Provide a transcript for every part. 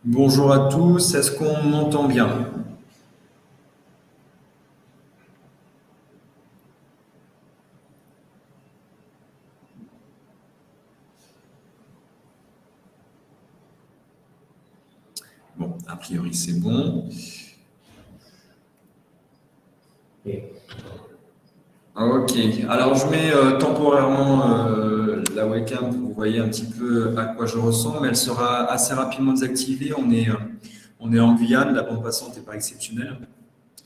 Bonjour à tous, est-ce qu'on m'entend bien? Bon, a priori c'est bon. Ok, alors je mets temporairement la webcam pour que vous voyez un petit peu à quoi je ressemble, mais elle sera assez rapidement désactivée. On est en Guyane, la bande passante n'est pas exceptionnelle,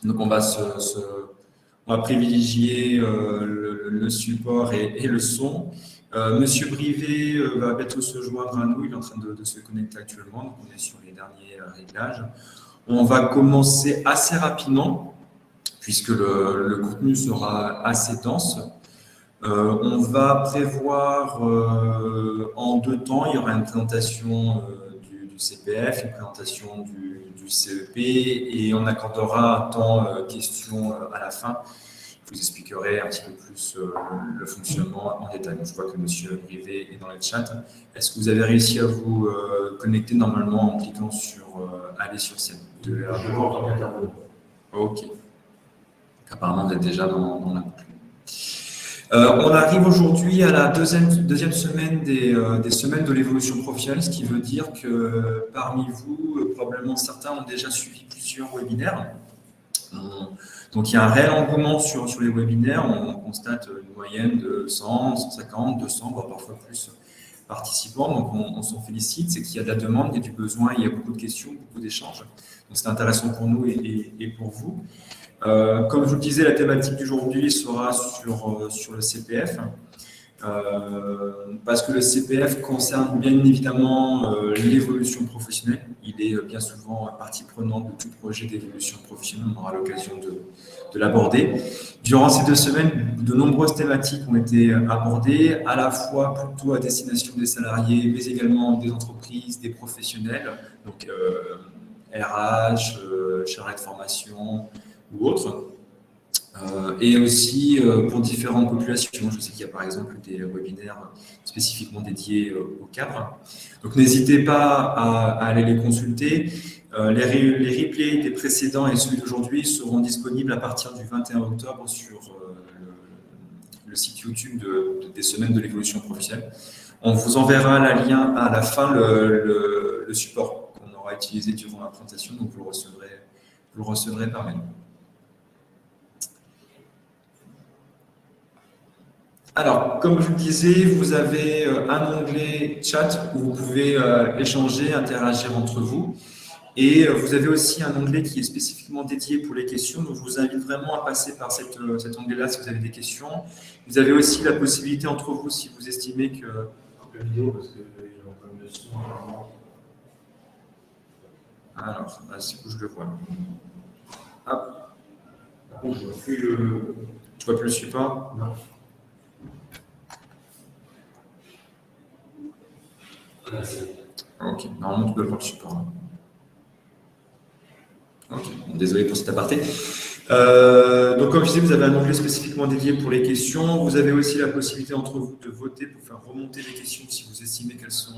donc on va privilégier le support et le son. Monsieur Brivet va bientôt se joindre à nous, il est en train de se connecter actuellement, donc on est sur les derniers réglages. On va commencer assez rapidement, puisque le contenu sera assez dense. On va prévoir en deux temps, il y aura une présentation du CPF, une présentation du CEP, et on accordera un temps question à la fin. Je vous expliquerai un petit peu plus le fonctionnement en détail. Donc, je vois que M. Brivet est dans le chat. Est-ce que vous avez réussi à vous connecter normalement en cliquant sur aller sur scène? Ok. Apparemment, vous êtes déjà dans la boucle. On arrive aujourd'hui à la deuxième semaine des semaines de l'évolution professionnelle, ce qui veut dire que parmi vous, probablement certains ont déjà suivi plusieurs webinaires. Donc il y a un réel engouement sur les webinaires. On constate une moyenne de 100, 150, 200, voire parfois plus participants. Donc on s'en félicite. C'est qu'il y a de la demande, il y a du besoin, il y a beaucoup de questions, beaucoup d'échanges. Donc c'est intéressant pour nous et pour vous. Comme je vous le disais, la thématique d'aujourd'hui sera sur le CPF, parce que le CPF concerne bien évidemment l'évolution professionnelle. Il est bien souvent partie prenante de tout projet d'évolution professionnelle. On aura l'occasion de l'aborder. Durant ces 2 semaines, de nombreuses thématiques ont été abordées, à la fois plutôt à destination des salariés, mais également des entreprises, des professionnels, donc RH, charrette de formation, ou autres, et aussi pour différentes populations. Je sais qu'il y a par exemple des webinaires spécifiquement dédiés aux cadres. Donc n'hésitez pas à aller les consulter. Les replays des précédents et celui d'aujourd'hui seront disponibles à partir du 21 octobre sur le site YouTube des semaines de l'évolution professionnelle. On vous enverra la lien à la fin, le support qu'on aura utilisé durant la présentation, donc vous le recevrez par mail. Alors, comme je vous le disais, vous avez un onglet chat où vous pouvez échanger, interagir entre vous. Et vous avez aussi un onglet qui est spécifiquement dédié pour les questions. Donc, je vous invite vraiment à passer par cet onglet-là si vous avez des questions. Vous avez aussi la possibilité entre vous, si vous estimez que... La vidéo, parce que j'ai un problème de son. Alors, là, du coup, je le vois. Hop. Par contre, je ne vois plus le... Tu vois plus le support? Non. Ok, normalement tu peux voir le support. Ok, désolé pour cet aparté. Donc comme je disais, vous avez un onglet spécifiquement dédié pour les questions. Vous avez aussi la possibilité entre vous de voter pour faire remonter les questions si vous estimez qu'elles sont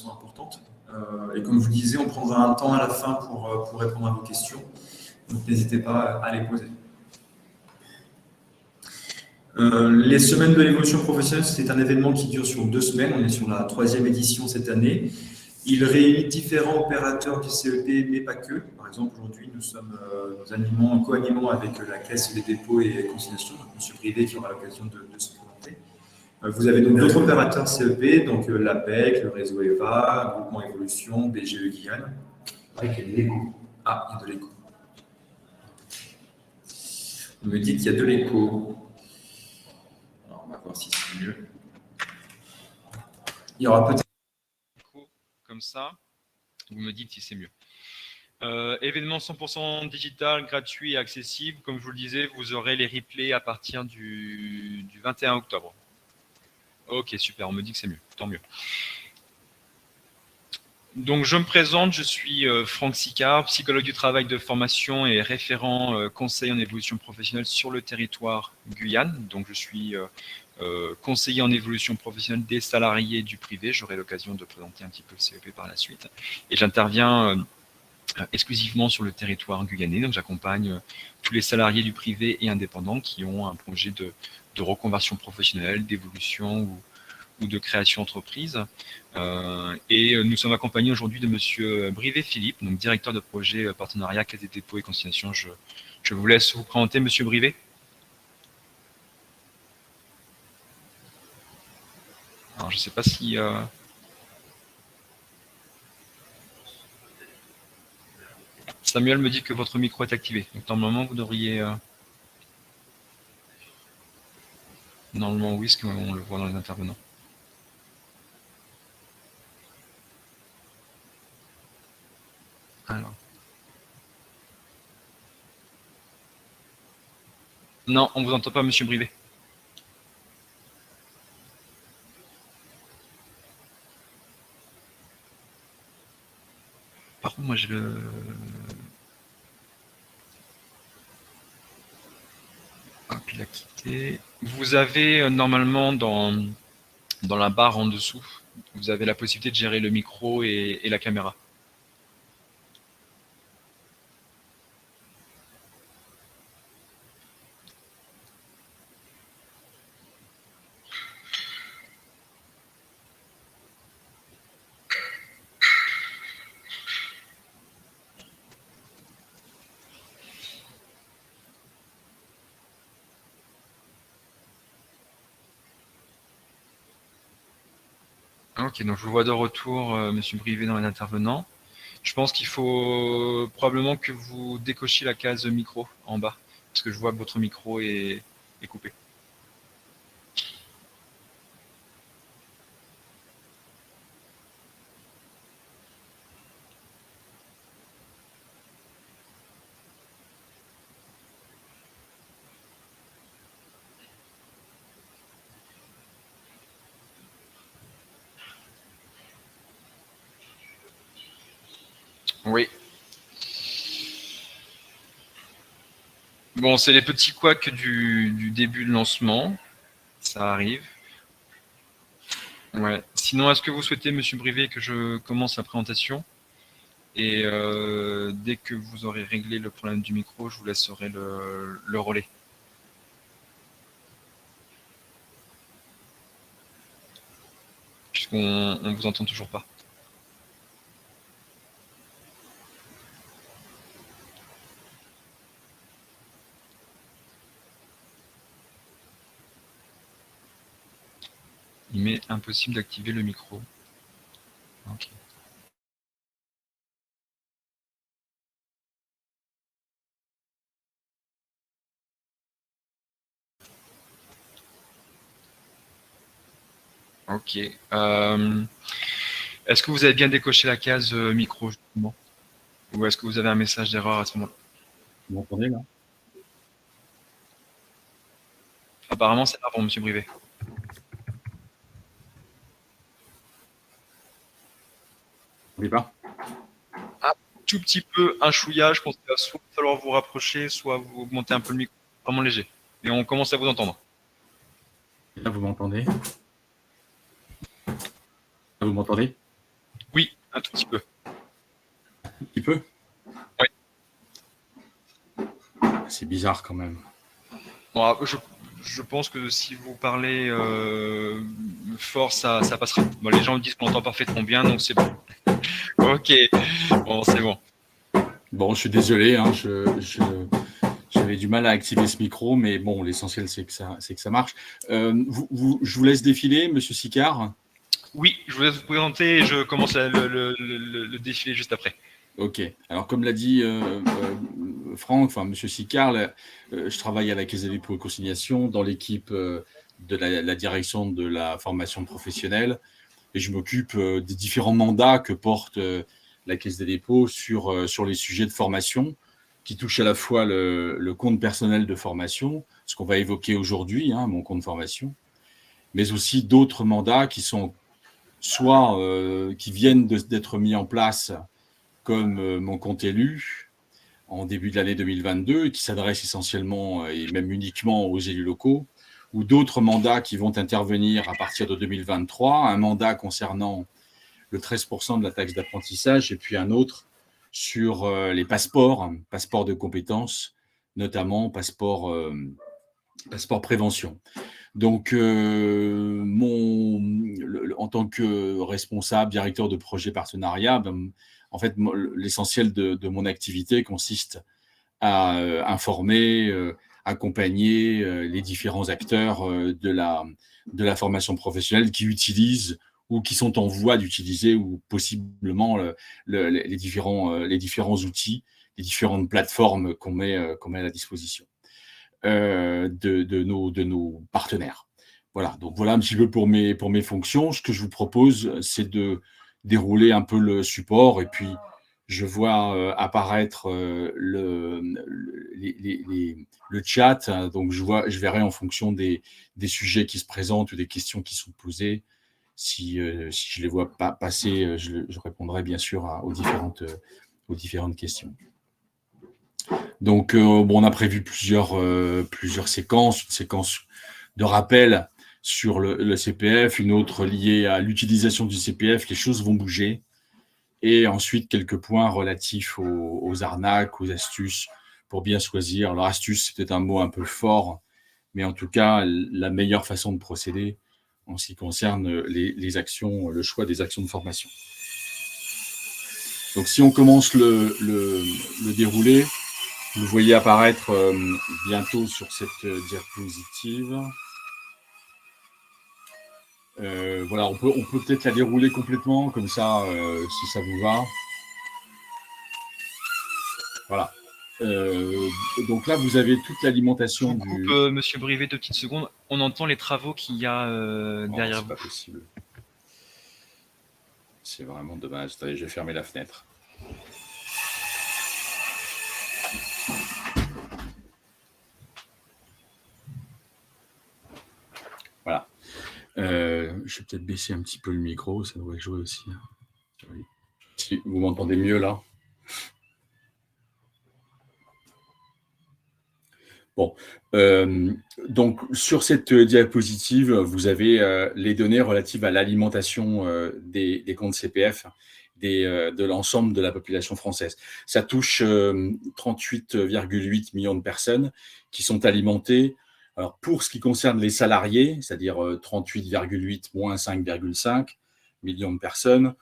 importantes. Et comme je vous le disais, on prendra un temps à la fin pour répondre à vos questions. Donc n'hésitez pas à les poser. Les semaines de l'évolution professionnelle, c'est un événement qui dure sur 2 semaines. On est sur la 3e édition cette année. Il réunit différents opérateurs du CEP, mais pas que. Par exemple, aujourd'hui, nous co-animons avec la Caisse des dépôts et consignations, donc M. Privé qui aura l'occasion de se présenter. Vous avez donc d'autres opérateurs CEP, donc l'APEC, le réseau EVA, Groupement Évolution, BGE Guyane. Il y a de l'écho. Ah, il y a de l'écho. On me dit qu'il y a de l'écho. Alors, on va voir si c'est mieux. Il y aura peut-être comme ça. Vous me dites si c'est mieux. Événement 100% digital, gratuit et accessible. Comme je vous le disais, vous aurez les replays à partir du 21 octobre. Ok, super, on me dit que c'est mieux, tant mieux. Donc, je me présente, je suis Franck Sicard, psychologue du travail de formation et référent conseil en évolution professionnelle sur le territoire Guyane. Donc, je suis conseiller en évolution professionnelle des salariés du privé. J'aurai l'occasion de présenter un petit peu le CEP par la suite. Et j'interviens exclusivement sur le territoire guyanais. Donc, j'accompagne tous les salariés du privé et indépendants qui ont un projet de reconversion professionnelle, d'évolution ou de création d'entreprise. Et nous sommes accompagnés aujourd'hui de Monsieur Brivet-Philippe, donc directeur de projet partenariat Caisse des dépôts et consignations. Je vous laisse vous présenter, Monsieur Brivet. Alors, je ne sais pas si... Samuel me dit que votre micro est activé. Donc, normalement, vous devriez... Normalement, oui, parce qu'on le voit dans les intervenants. Alors. Non, on ne vous entend pas, Monsieur Brivet. Par contre, moi, je le... Hop, il a quitté. Vous avez normalement dans la barre en dessous, vous avez la possibilité de gérer le micro et la caméra. Ok, donc je vous vois de retour, Monsieur Brivet, dans les intervenants. Je pense qu'il faut probablement que vous décochiez la case micro en bas, parce que je vois que votre micro est coupé. Oui. Bon, c'est les petits couacs du début de lancement. Ça arrive. Ouais. Sinon, est-ce que vous souhaitez, Monsieur Brivet, que je commence la présentation? Et dès que vous aurez réglé le problème du micro, je vous laisserai le relais. Puisqu'on ne vous entend toujours pas. Il m'est impossible d'activer le micro. Ok. Ok. Est-ce que vous avez bien décoché la case micro, justement? Ou est-ce que vous avez un message d'erreur à ce moment-là? Vous m'entendez là? Apparemment, c'est pas bon, Monsieur Brivet. Vous pas? Un tout petit peu, un chouïa, je pense qu'il va soit falloir vous rapprocher, soit vous augmenter un peu le micro, vraiment léger. Et on commence à vous entendre. Là, vous m'entendez? Là, vous m'entendez? Oui, un tout petit peu. Un petit peu? Oui. C'est bizarre quand même. Bon, je pense que si vous parlez fort, ça passera. Bon, les gens me disent qu'on entend parfaitement bien, donc c'est bon. Ok, bon, c'est bon. Bon, je suis désolé, hein, j'avais du mal à activer ce micro, mais bon, l'essentiel, c'est que ça marche. Je vous laisse défiler, Monsieur Sicard. Oui, je vous laisse vous présenter et je commence le défilé juste après. Ok. Alors, comme l'a dit Franck, enfin Monsieur Sicard, je travaille à la Caisse des dépôts et consignations dans l'équipe de la direction de la formation professionnelle, et je m'occupe des différents mandats que porte la Caisse des dépôts sur les sujets de formation, qui touchent à la fois le compte personnel de formation, ce qu'on va évoquer aujourd'hui, hein, mon compte formation, mais aussi d'autres mandats qui sont soit qui viennent d'être mis en place, comme mon compte élu en début de l'année 2022, et qui s'adressent essentiellement et même uniquement aux élus locaux, ou d'autres mandats qui vont intervenir à partir de 2023, un mandat concernant le 13% de la taxe d'apprentissage, et puis un autre sur les passeports de compétences, notamment passeport prévention. Donc, en tant que responsable, directeur de projet partenariat, en fait, l'essentiel de mon activité consiste à informer, accompagner les différents acteurs de la formation professionnelle qui utilisent ou qui sont en voie d'utiliser ou possiblement les différents outils, les différentes plateformes qu'on met à la disposition de nos partenaires. Voilà, donc voilà un petit peu pour mes fonctions. Ce que je vous propose, c'est de dérouler un peu le support, et puis je vois apparaître le chat. Donc je verrai en fonction des sujets qui se présentent ou des questions qui sont posées. Si je les vois pas passer, je répondrai bien sûr aux différentes questions. Donc, on a prévu plusieurs séquences, une séquence de rappel sur le CPF, une autre liée à l'utilisation du CPF. Les choses vont bouger. Et ensuite, quelques points relatifs aux arnaques, aux astuces, pour bien choisir. Alors, astuce, c'est peut-être un mot un peu fort, mais en tout cas, la meilleure façon de procéder en ce qui concerne les actions, le choix des actions de formation. Donc, si on commence le déroulé, vous le voyez apparaître bientôt sur cette diapositive. Voilà, on peut peut-être la dérouler complètement, comme ça, si ça vous va. Voilà. Donc là, vous avez toute l'alimentation du... Monsieur Brivet, 2 petites secondes. On entend les travaux qu'il y a derrière vous. C'est pas possible. C'est vraiment dommage. Attendez, je vais fermer la fenêtre. Voilà. Je vais peut-être baisser un petit peu le micro, ça devrait jouer aussi. Oui. Si vous m'entendez mieux là. Bon, donc sur cette diapositive, vous avez les données relatives à l'alimentation des comptes CPF de l'ensemble de la population française. Ça touche 38,8 millions de personnes qui sont alimentées. Alors, pour ce qui concerne les salariés, c'est-à-dire 38,8 moins 5,5 millions de personnes,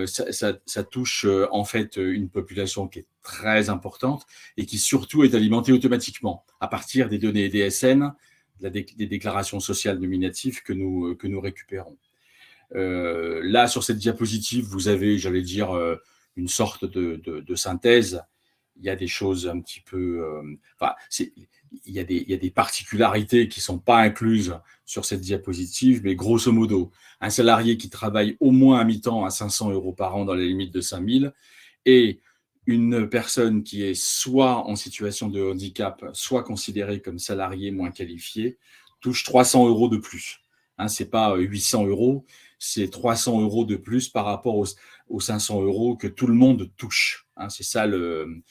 ça touche en fait une population qui est très importante et qui surtout est alimentée automatiquement à partir des données DSN, des déclarations sociales nominatives que nous récupérons. Là, sur cette diapositive, vous avez, j'allais dire, une sorte de synthèse. Il y a des choses un petit peu... il y a des particularités qui ne sont pas incluses sur cette diapositive, mais grosso modo, un salarié qui travaille au moins à mi-temps à 500 € par an dans la limite de 5 000 et une personne qui est soit en situation de handicap, soit considérée comme salarié moins qualifié, touche 300 € de plus. Ce n'est pas 800 €, c'est 300 € de plus par rapport aux 500 € que tout le monde touche. C'est ça le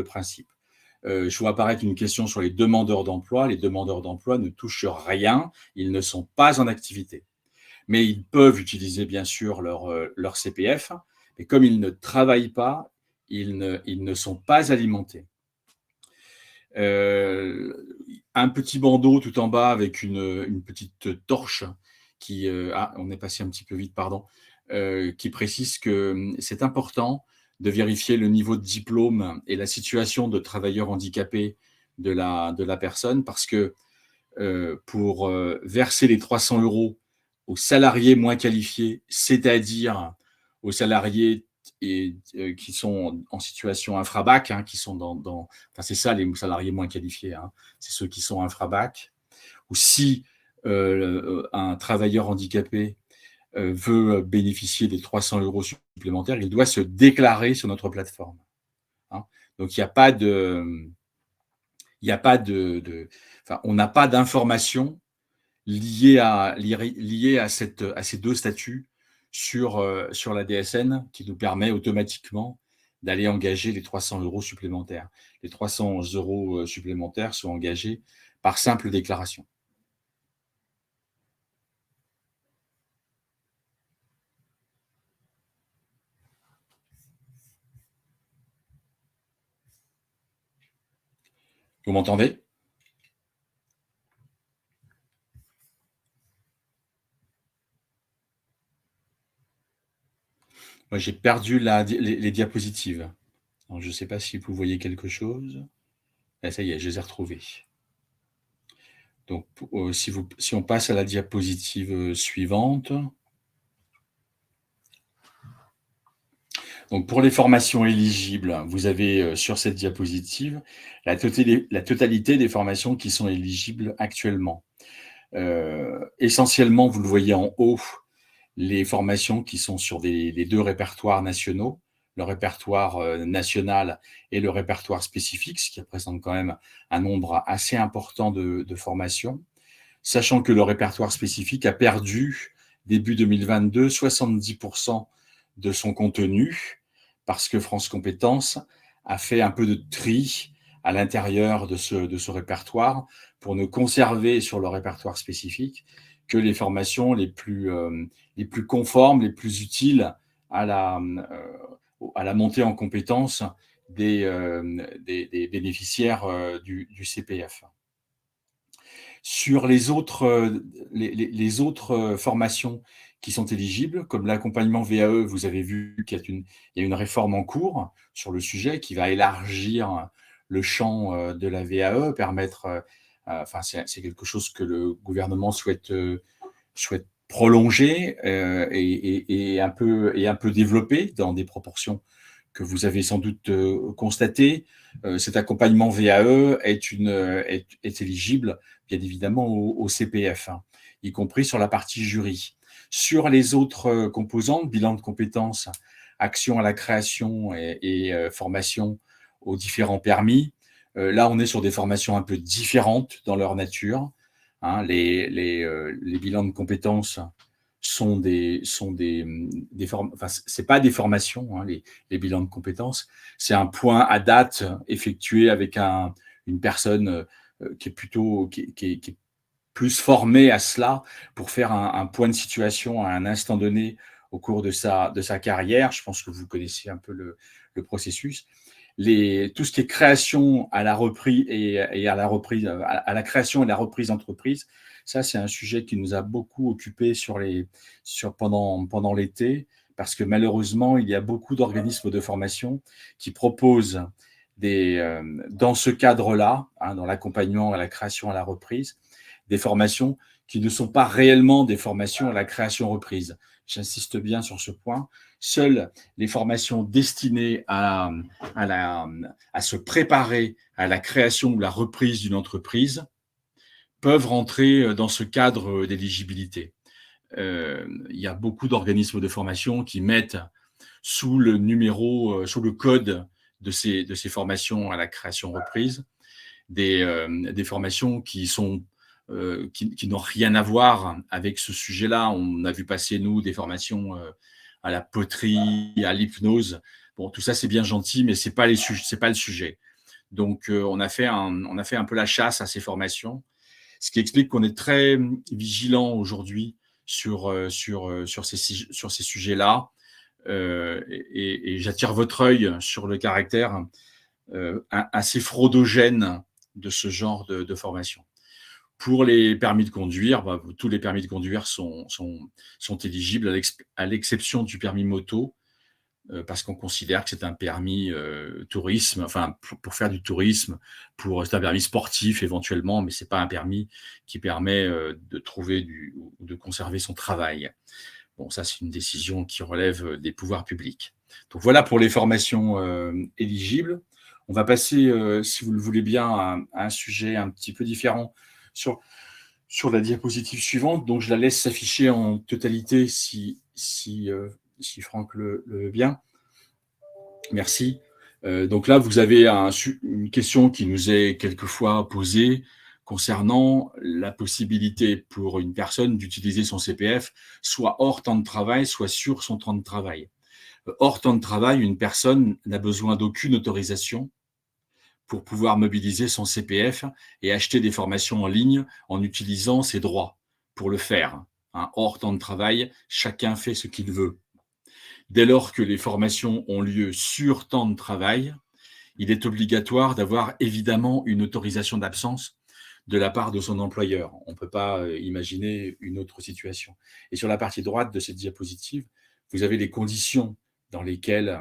principe. Je vois apparaître une question sur les demandeurs d'emploi. Les demandeurs d'emploi ne touchent rien, ils ne sont pas en activité. Mais ils peuvent utiliser bien sûr leur CPF, mais comme ils ne travaillent pas, ils ne sont pas alimentés. Un petit bandeau tout en bas avec une petite torche qui... on est passé un petit peu vite, pardon, qui précise que c'est important de vérifier le niveau de diplôme et la situation de travailleur handicapé de la personne, parce que pour verser les 300 € aux salariés moins qualifiés, c'est-à-dire aux salariés qui sont en situation infrabac, qui sont enfin c'est ça les salariés moins qualifiés, c'est ceux qui sont infrabac, ou si un travailleur handicapé veut bénéficier des 300 € supplémentaires, il doit se déclarer sur notre plateforme. Donc, il n'y a pas on n'a pas d'informations liées à ces deux statuts sur la DSN, qui nous permet automatiquement d'aller engager les 300 € supplémentaires. Les 300 € supplémentaires sont engagés par simple déclaration. Vous m'entendez? Moi, j'ai perdu les diapositives. Alors, je ne sais pas si vous voyez quelque chose. Ah, ça y est, je les ai retrouvées. Donc, si on passe à la diapositive suivante. Donc, pour les formations éligibles, vous avez sur cette diapositive la totalité des formations qui sont éligibles actuellement. Essentiellement, vous le voyez en haut, les formations qui sont sur les deux répertoires nationaux, le répertoire national et le répertoire spécifique, ce qui représente quand même un nombre assez important de formations, sachant que le répertoire spécifique a perdu, début 2022, 70% de son contenu, parce que France Compétences a fait un peu de tri à l'intérieur de ce répertoire pour ne conserver sur le répertoire spécifique que les formations les plus conformes, les plus utiles à la montée en compétences des bénéficiaires du CPF. Sur les autres formations qui sont éligibles, comme l'accompagnement VAE, vous avez vu qu'il y a une réforme en cours sur le sujet qui va élargir le champ de la VAE, permettre, c'est quelque chose que le gouvernement souhaite prolonger et un peu développer dans des proportions que vous avez sans doute constatées. Cet accompagnement VAE est éligible, bien évidemment, au CPF, y compris sur la partie jury. Sur les autres composantes, bilan de compétences, action à la création et formation aux différents permis, là, on est sur des formations un peu différentes dans leur nature. Les bilans de compétences c'est pas des formations, les bilans de compétences, c'est un point à date effectué avec une personne qui est plus formée à cela pour faire un point de situation à un instant donné au cours de sa carrière. Je pense que vous connaissez un peu le processus. Tout ce qui est création à la reprise et à la création et la reprise d'entreprise, ça, c'est un sujet qui nous a beaucoup occupés pendant l'été, parce que malheureusement, il y a beaucoup d'organismes de formation qui proposent dans ce cadre-là, dans l'accompagnement à la création à la reprise, des formations qui ne sont pas réellement des formations à la création-reprise. J'insiste bien sur ce point. Seules les formations destinées à se préparer à la création ou la reprise d'une entreprise peuvent rentrer dans ce cadre d'éligibilité. Il y a beaucoup d'organismes de formation qui mettent sous le code de ces formations à la création-reprise des formations qui n'ont rien à voir avec ce sujet-là. On a vu passer, nous, des formations à la poterie, à l'hypnose. Bon, tout ça, c'est bien gentil, mais c'est pas le sujet. Donc, on a fait un peu la chasse à ces formations, ce qui explique qu'on est très vigilant aujourd'hui sur ces sujets-là. Et j'attire votre œil sur le caractère assez fraudogène de ce genre de formation. Pour les permis de conduire, tous les permis de conduire sont éligibles à l'exception du permis moto, parce qu'on considère que c'est un permis tourisme, enfin pour faire du tourisme, c'est un permis sportif éventuellement, mais c'est pas un permis qui permet de trouver ou de conserver son travail. Bon, ça c'est une décision qui relève des pouvoirs publics. Donc voilà pour les formations éligibles. On va passer, si vous le voulez bien, à un sujet un petit peu différent sur la diapositive suivante. Donc je la laisse s'afficher en totalité si Franck le veut bien. Merci. Donc là, vous avez une question qui nous est quelquefois posée concernant la possibilité pour une personne d'utiliser son CPF soit hors temps de travail, soit sur son temps de travail. Hors temps de travail, une personne n'a besoin d'aucune autorisation pour pouvoir mobiliser son CPF et acheter des formations en ligne en utilisant ses droits pour le faire. Hors temps de travail, chacun fait ce qu'il veut. Dès lors que les formations ont lieu sur temps de travail, il est obligatoire d'avoir évidemment une autorisation d'absence de la part de son employeur. On ne peut pas imaginer une autre situation. Et sur la partie droite de cette diapositive, vous avez les conditions dans lesquelles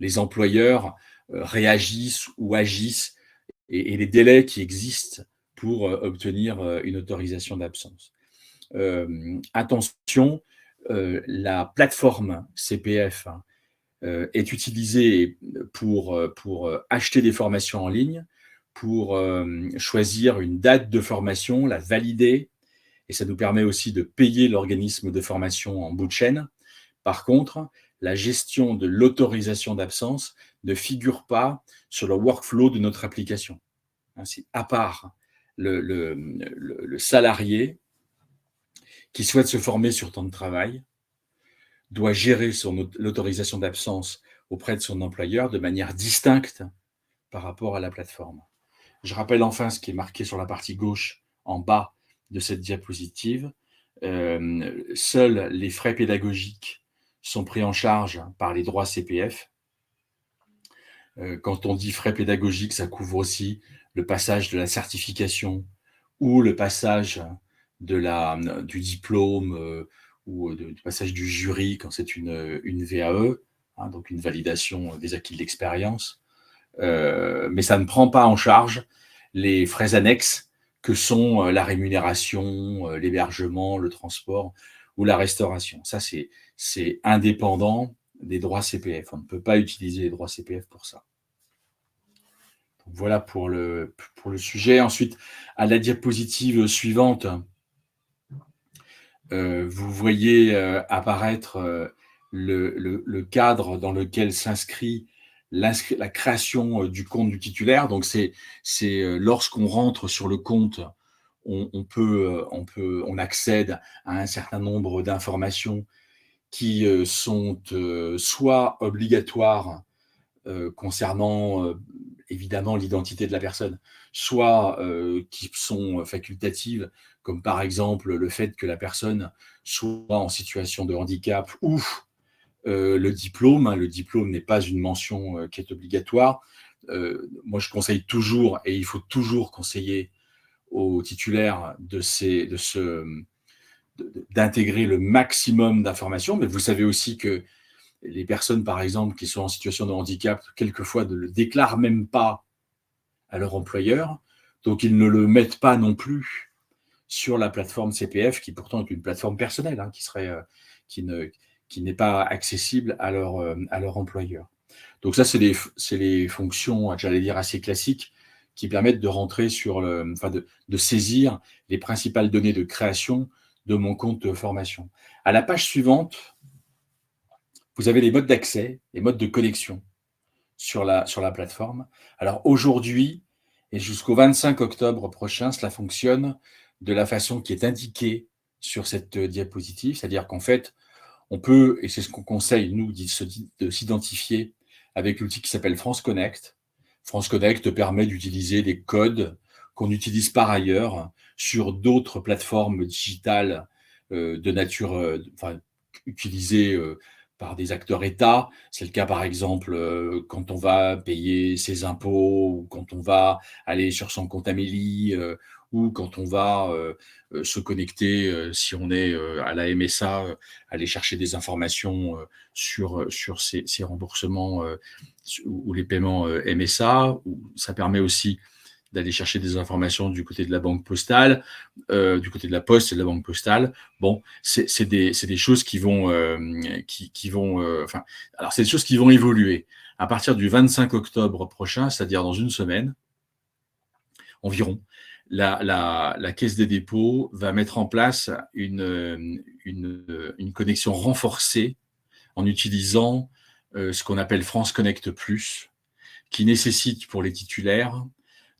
les employeurs réagissent ou agissent et les délais qui existent pour obtenir une autorisation d'absence. Attention, la plateforme CPF est utilisée pour acheter des formations en ligne, pour choisir une date de formation, la valider, et ça nous permet aussi de payer l'organisme de formation en bout de chaîne. Par contre, la gestion de l'autorisation d'absence ne figure pas sur le workflow de notre application. C'est à part le salarié qui souhaite se former sur temps de travail doit gérer l'autorisation d'absence auprès de son employeur de manière distincte par rapport à la plateforme. Je rappelle enfin ce qui est marqué sur la partie gauche en bas de cette diapositive. Seuls les frais pédagogiques sont pris en charge par les droits CPF. Quand on dit frais pédagogiques, ça couvre aussi le passage de la certification ou le passage du diplôme ou du passage du jury quand c'est une VAE, donc une validation des acquis de l'expérience. Mais ça ne prend pas en charge les frais annexes que sont la rémunération, l'hébergement, le transport ou la restauration. Ça, c'est indépendant des droits CPF. On ne peut pas utiliser les droits CPF pour ça. Donc, voilà pour le sujet. Ensuite, à la diapositive suivante, vous voyez apparaître le cadre dans lequel s'inscrit la création du compte du titulaire. Donc, c'est lorsqu'on rentre sur le compte, on accède à un certain nombre d'informations qui sont soit obligatoires concernant évidemment l'identité de la personne, soit qui sont facultatives, comme par exemple le fait que la personne soit en situation de handicap ou le diplôme. Le diplôme n'est pas une mention qui est obligatoire. Moi, je conseille toujours, et il faut toujours conseiller aux titulaires d'intégrer le maximum d'informations, mais vous savez aussi que les personnes, par exemple, qui sont en situation de handicap, quelquefois ne le déclarent même pas à leur employeur, donc ils ne le mettent pas non plus sur la plateforme CPF, qui pourtant est une plateforme personnelle, qui n'est pas accessible à leur employeur. Donc ça, c'est les fonctions, j'allais dire, assez classiques, qui permettent de rentrer de saisir les principales données de création de mon compte de formation. À la page suivante, vous avez les modes d'accès, les modes de connexion sur la plateforme. Alors aujourd'hui, et jusqu'au 25 octobre prochain, cela fonctionne de la façon qui est indiquée sur cette diapositive, c'est-à-dire qu'en fait, on peut, et c'est ce qu'on conseille, nous, de s'identifier avec l'outil qui s'appelle France Connect. France Connect permet d'utiliser des codes qu'on utilise par ailleurs sur d'autres plateformes digitales de nature, utilisées par des acteurs État. C'est le cas, par exemple, quand on va payer ses impôts, ou quand on va aller sur son compte Amélie, ou quand on va se connecter, si on est à la MSA, aller chercher des informations sur ces remboursements ou les paiements MSA. Ça permet aussi d'aller chercher des informations du côté de la banque postale, du côté de la Poste et de la banque postale. Bon, c'est des choses qui vont, alors c'est des choses qui vont évoluer. À partir du 25 octobre prochain, c'est-à-dire dans une semaine environ, la Caisse des dépôts va mettre en place une connexion renforcée en utilisant ce qu'on appelle France Connect Plus, qui nécessite pour les titulaires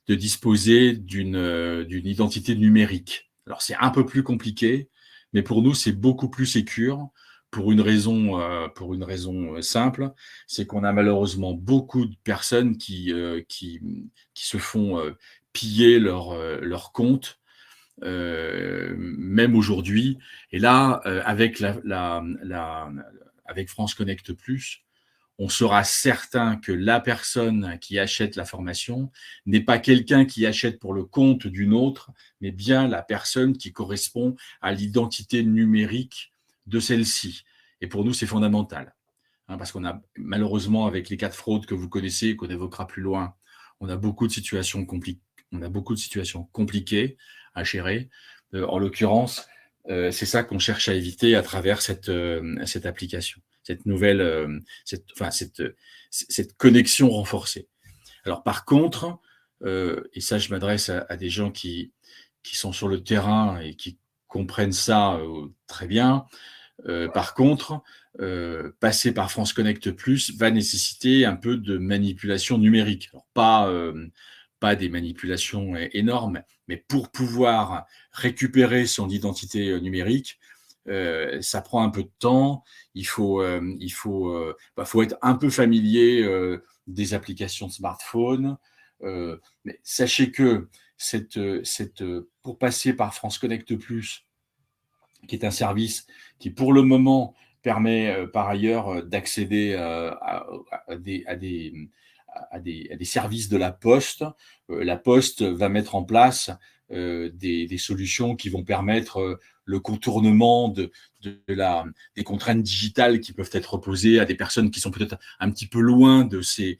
de disposer d'une identité numérique. Alors, c'est un peu plus compliqué, mais pour nous, c'est beaucoup plus sécure pour une raison simple, c'est qu'on a malheureusement beaucoup de personnes qui se font piller leur compte, même aujourd'hui. Et là, avec avec France Connect Plus, on sera certain que la personne qui achète la formation n'est pas quelqu'un qui achète pour le compte d'une autre, mais bien la personne qui correspond à l'identité numérique de celle-ci. Et pour nous, c'est fondamental. Parce qu'on a malheureusement, avec les cas de fraude que vous connaissez, qu'on évoquera plus loin, on a beaucoup de situations compliquées à gérer. En l'occurrence, c'est ça qu'on cherche à éviter à travers cette application, cette nouvelle, cette connexion renforcée. Alors par contre, et ça je m'adresse à des gens qui sont sur le terrain et qui comprennent ça très bien, par contre, passer par France Connect Plus va nécessiter un peu de manipulation numérique. Alors, pas des manipulations énormes, mais pour pouvoir récupérer son identité numérique, ça prend un peu de temps. Il faut être un peu familier des applications de smartphone. Mais sachez que pour passer par France Connect Plus, qui est un service qui, pour le moment, permet par ailleurs d'accéder à des services de la Poste. La Poste va mettre en place des solutions qui vont permettre le contournement des contraintes digitales qui peuvent être posées à des personnes qui sont peut-être un petit peu loin de ces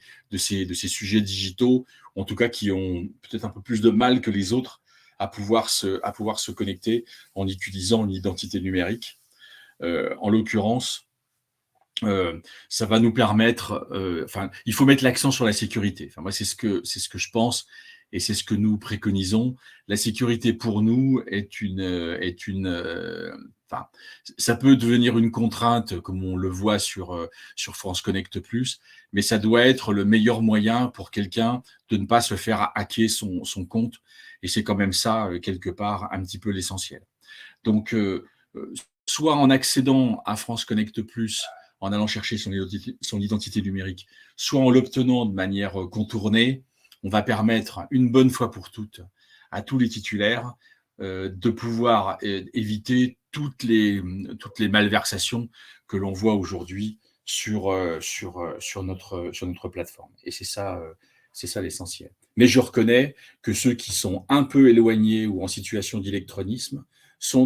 sujets digitaux, en tout cas qui ont peut-être un peu plus de mal que les autres à pouvoir se connecter en utilisant l'identité numérique. En l'occurrence, ça va nous permettre, il faut mettre l'accent sur la sécurité. Moi, c'est ce que je pense et c'est ce que nous préconisons. La sécurité pour nous ça peut devenir une contrainte, comme on le voit sur France Connect Plus, mais ça doit être le meilleur moyen pour quelqu'un de ne pas se faire hacker son compte. Et c'est quand même ça, quelque part, un petit peu l'essentiel. Donc, soit en accédant à France Connect Plus, en allant chercher son identité numérique, soit en l'obtenant de manière contournée, on va permettre une bonne fois pour toutes à tous les titulaires de pouvoir éviter toutes les malversations que l'on voit aujourd'hui sur notre plateforme. Et c'est ça l'essentiel. Mais je reconnais que ceux qui sont un peu éloignés ou en situation d'électronisme sont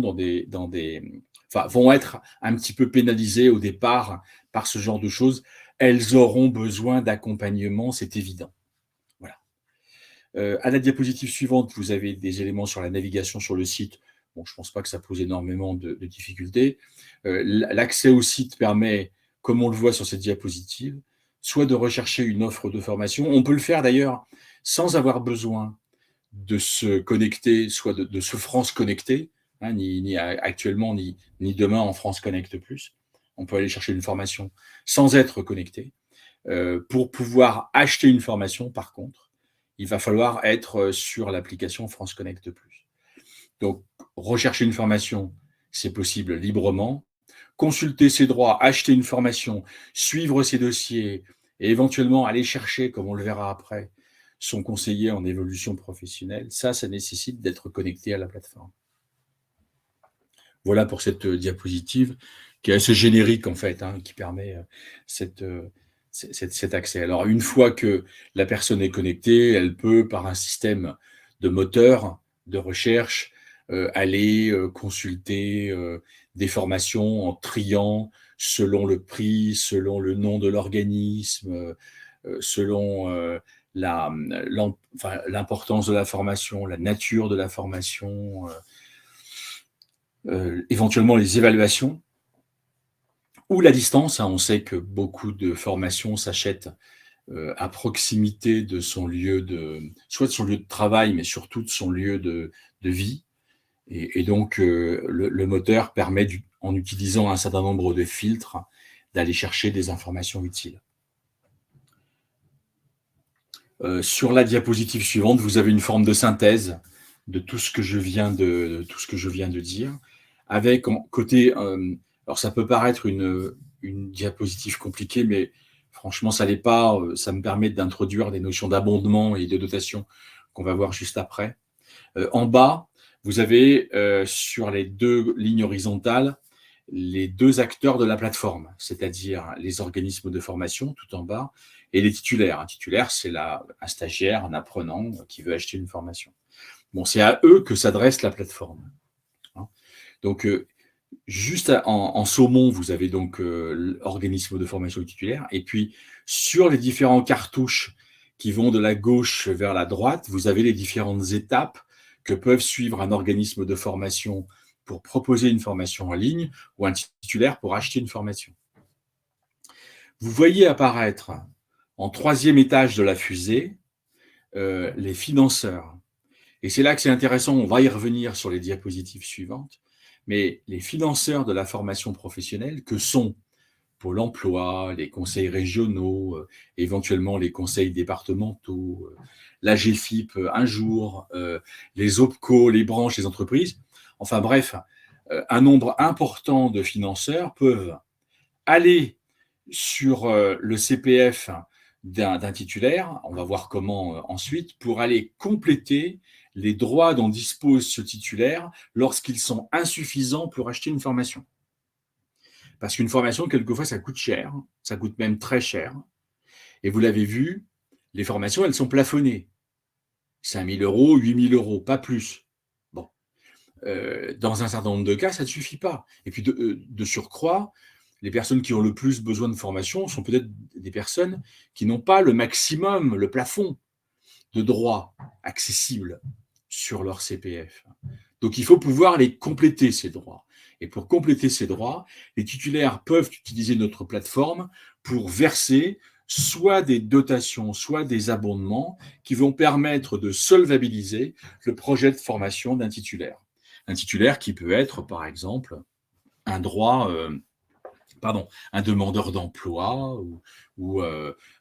vont être un petit peu pénalisés au départ par ce genre de choses. Elles auront besoin d'accompagnement, c'est évident. Voilà. À la diapositive suivante, vous avez des éléments sur la navigation sur le site. Bon, je ne pense pas que ça pose énormément de difficultés. L'accès au site permet, comme on le voit sur cette diapositive, soit de rechercher une offre de formation. On peut le faire d'ailleurs sans avoir besoin de se connecter, soit de se France connecter, ni actuellement, ni demain en France Connect Plus. On peut aller chercher une formation sans être connecté. Pour pouvoir acheter une formation, par contre, il va falloir être sur l'application France Connect Plus. Donc, rechercher une formation, c'est possible librement. Consulter ses droits, acheter une formation, suivre ses dossiers et éventuellement aller chercher, comme on le verra après, son conseiller en évolution professionnelle, ça nécessite d'être connecté à la plateforme. Voilà pour cette diapositive qui est assez générique en fait, qui permet cet accès. Alors, une fois que la personne est connectée, elle peut, par un système de moteur de recherche, aller consulter des formations en triant selon le prix, selon le nom de l'organisme, selon l'importance de la formation, la nature de la formation, éventuellement les évaluations ou la distance. On sait que beaucoup de formations s'achètent à proximité de son lieu soit de son lieu de travail, mais surtout de son lieu de vie. Et donc, le moteur permet, en utilisant un certain nombre de filtres, d'aller chercher des informations utiles. Sur la diapositive suivante, vous avez une forme de synthèse de tout ce que je viens de dire, avec en côté, alors ça peut paraître une diapositive compliquée, mais franchement, ça l'est pas. Ça me permet d'introduire des notions d'abondement et de dotation qu'on va voir juste après. En bas, vous avez sur les deux lignes horizontales les deux acteurs de la plateforme, c'est-à-dire les organismes de formation tout en bas et les titulaires. Un titulaire, c'est un stagiaire, un apprenant qui veut acheter une formation. Bon, c'est à eux que s'adresse la plateforme. Donc, juste en saumon, vous avez donc l'organisme de formation titulaire. Et puis, sur les différents cartouches qui vont de la gauche vers la droite, vous avez les différentes étapes que peuvent suivre un organisme de formation pour proposer une formation en ligne ou un titulaire pour acheter une formation. Vous voyez apparaître en troisième étage de la fusée les financeurs. Et c'est là que c'est intéressant, on va y revenir sur les diapositives suivantes, mais les financeurs de la formation professionnelle, que sont Pôle emploi, les conseils régionaux, éventuellement les conseils départementaux, l'AGFIP un jour, les OPCO, les branches, les entreprises, enfin bref, un nombre important de financeurs peuvent aller sur le CPF d'un titulaire, on va voir comment ensuite, pour aller compléter les droits dont dispose ce titulaire lorsqu'ils sont insuffisants pour acheter une formation. Parce qu'une formation, quelquefois, ça coûte cher, ça coûte même très cher. Et vous l'avez vu, les formations, elles sont plafonnées. 5 000 €, 8 000 €, pas plus. Bon. Dans un certain nombre de cas, ça ne suffit pas. Et puis, de surcroît, les personnes qui ont le plus besoin de formation sont peut-être des personnes qui n'ont pas le maximum, le plafond de droits accessibles sur leur CPF. Donc, il faut pouvoir les compléter, ces droits. Et pour compléter ces droits, les titulaires peuvent utiliser notre plateforme pour verser soit des dotations, soit des abondements qui vont permettre de solvabiliser le projet de formation d'un titulaire. Un titulaire qui peut être, par exemple, un demandeur d'emploi ou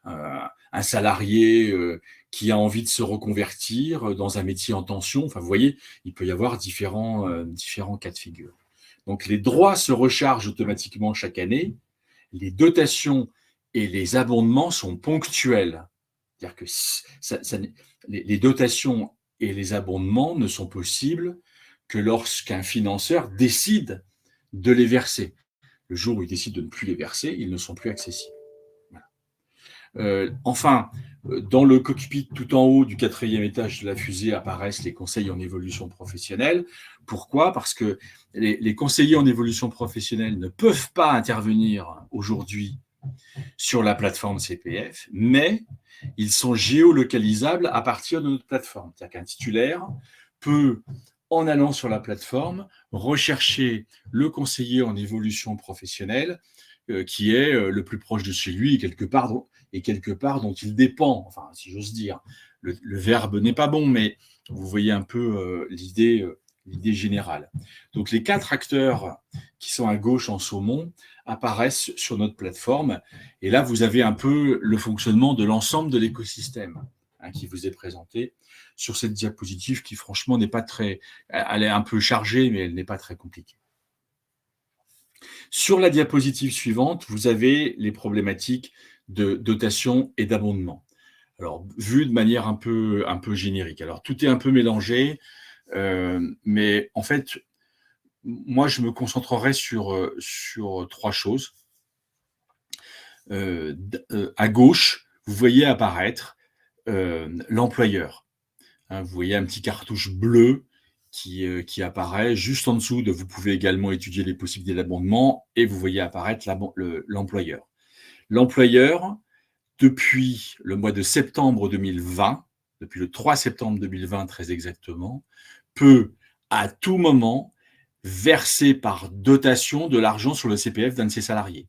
un salarié qui a envie de se reconvertir dans un métier en tension. Enfin, vous voyez, il peut y avoir différents cas de figure. Donc, les droits se rechargent automatiquement chaque année. Les dotations et les abondements sont ponctuels. C'est-à-dire que les dotations et les abondements ne sont possibles que lorsqu'un financeur décide de les verser. Le jour où il décide de ne plus les verser, ils ne sont plus accessibles. Enfin, dans le cockpit tout en haut du 4e étage de la fusée apparaissent les conseils en évolution professionnelle. Pourquoi ? Parce que les conseillers en évolution professionnelle ne peuvent pas intervenir aujourd'hui sur la plateforme CPF, mais ils sont géolocalisables à partir de notre plateforme. C'est-à-dire qu'un titulaire peut, en allant sur la plateforme, rechercher le conseiller en évolution professionnelle qui est le plus proche de chez lui et quelque part dont il dépend, enfin, si j'ose dire. Le verbe n'est pas bon, mais vous voyez un peu l'idée générale. Donc, les 4 acteurs qui sont à gauche en saumon apparaissent sur notre plateforme. Et là, vous avez un peu le fonctionnement de l'ensemble de l'écosystème qui vous est présenté sur cette diapositive qui, franchement, n'est pas très... Elle est un peu chargée, mais elle n'est pas très compliquée. Sur la diapositive suivante, vous avez les problématiques de dotation et d'abondement. Alors, vu de manière un peu générique. Alors, tout est un peu mélangé, mais en fait, moi, je me concentrerai sur 3 choses. À gauche, vous voyez apparaître l'employeur. Vous voyez un petit cartouche bleu qui apparaît juste en dessous de vous pouvez également étudier les possibilités d'abondement et vous voyez apparaître l'employeur. L'employeur, depuis le mois de septembre 2020, depuis le 3 septembre 2020 très exactement, peut à tout moment verser par dotation de l'argent sur le CPF d'un de ses salariés.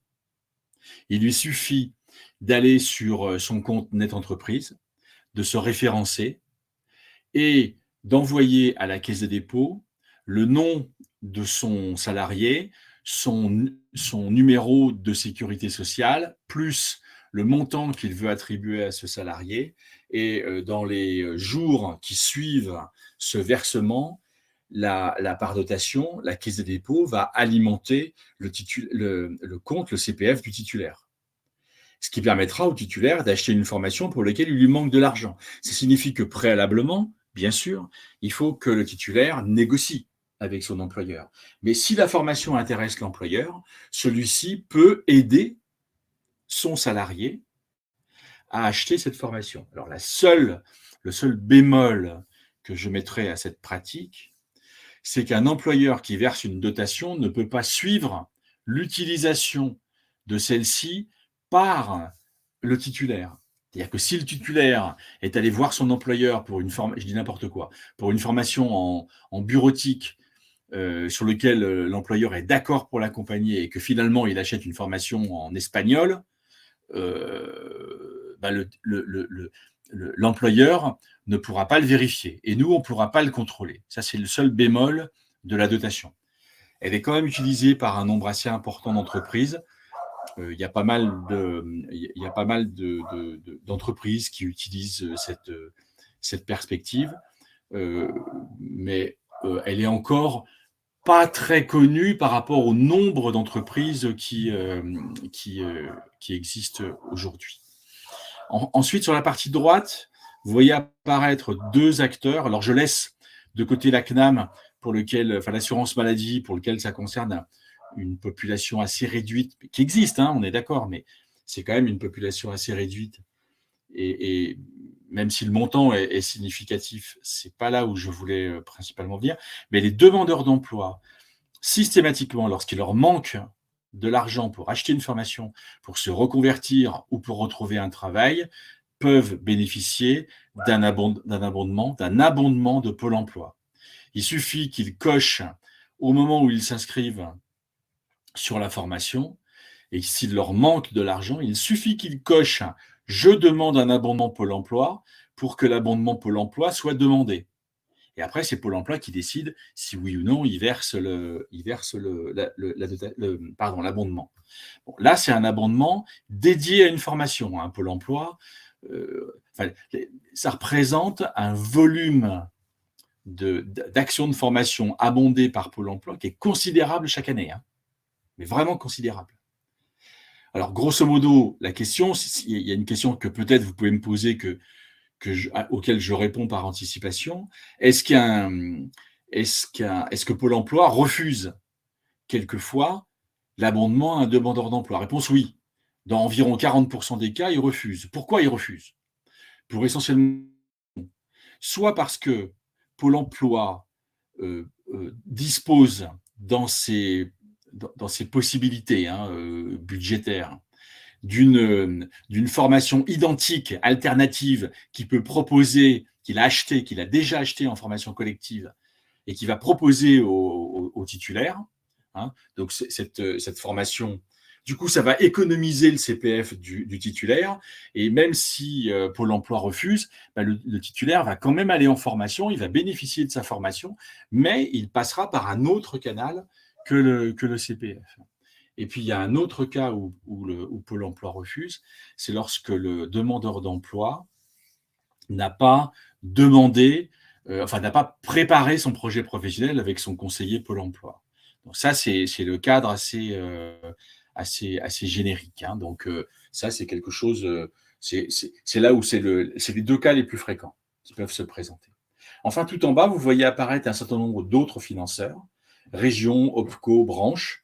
Il lui suffit d'aller sur son compte Net Entreprise, de se référencer et d'envoyer à la Caisse des dépôts le nom de son salarié, son numéro de sécurité sociale, plus le montant qu'il veut attribuer à ce salarié et dans les jours qui suivent ce versement, la part dotation, la Caisse des dépôts va alimenter le compte, le CPF du titulaire. Ce qui permettra au titulaire d'acheter une formation pour laquelle il lui manque de l'argent. Ça signifie que préalablement, bien sûr, il faut que le titulaire négocie avec son employeur. Mais si la formation intéresse l'employeur, celui-ci peut aider son salarié à acheter cette formation. Alors le seul bémol que je mettrai à cette pratique, c'est qu'un employeur qui verse une dotation ne peut pas suivre l'utilisation de celle-ci par le titulaire. C'est-à-dire que si le titulaire est allé voir son employeur pour une formation, je dis n'importe quoi, pour une formation en bureautique sur lequel l'employeur est d'accord pour l'accompagner et que finalement il achète une formation en espagnol, l'employeur ne pourra pas le vérifier et nous, on ne pourra pas le contrôler. Ça, c'est le seul bémol de la dotation. Elle est quand même utilisée par un nombre assez important d'entreprises. Il y a pas mal d'entreprises qui utilisent cette perspective, mais elle est encore pas très connue par rapport au nombre d'entreprises qui existent aujourd'hui. Ensuite, sur la partie droite, vous voyez apparaître deux acteurs. Alors, je laisse de côté la CNAM, l'assurance maladie, pour lequel ça concerne une population assez réduite, qui existe, on est d'accord, mais c'est quand même une population assez réduite. Et même si le montant est significatif, ce n'est pas là où je voulais principalement venir. Mais les demandeurs d'emploi, systématiquement, lorsqu'il leur manque de l'argent pour acheter une formation, pour se reconvertir ou pour retrouver un travail, peuvent bénéficier d'un abondement de Pôle emploi. Il suffit qu'ils cochent au moment où ils s'inscrivent sur la formation, et s'il leur manque de l'argent, il suffit qu'ils cochent « Je demande un abondement Pôle emploi » pour que l'abondement Pôle emploi soit demandé. Et après, c'est Pôle emploi qui décide si oui ou non il verse l'abondement. Bon, là, c'est un abondement dédié à une formation. Pôle emploi, ça représente un volume d'actions de formation abondées par Pôle emploi qui est considérable chaque année, mais vraiment considérable. Alors, grosso modo, la question, il y a une question que peut-être vous pouvez me poser auquel je réponds par anticipation. Est-ce que Pôle emploi refuse quelquefois l'abondement à un demandeur d'emploi? Réponse oui. Dans environ 40% des cas, il refuse. Pourquoi il refuse? Pour essentiellement, soit parce que Pôle emploi dispose dans ses possibilités budgétaires d'une formation identique, alternative, qu'il peut proposer, qu'il a déjà acheté en formation collective et qui va proposer aux titulaires. Donc cette formation, du coup, ça va économiser le CPF du titulaire, et même si Pôle emploi refuse, le titulaire va quand même aller en formation, il va bénéficier de sa formation, mais il passera par un autre canal que le CPF. Et puis, il y a un autre cas où Pôle emploi refuse, c'est lorsque le demandeur d'emploi n'a pas n'a pas préparé son projet professionnel avec son conseiller Pôle emploi. Donc ça, c'est le cadre assez générique. Donc ça, c'est quelque chose, c'est là où c'est les deux cas les plus fréquents qui peuvent se présenter. Enfin, tout en bas, vous voyez apparaître un certain nombre d'autres financeurs, régions, OPCO, branches.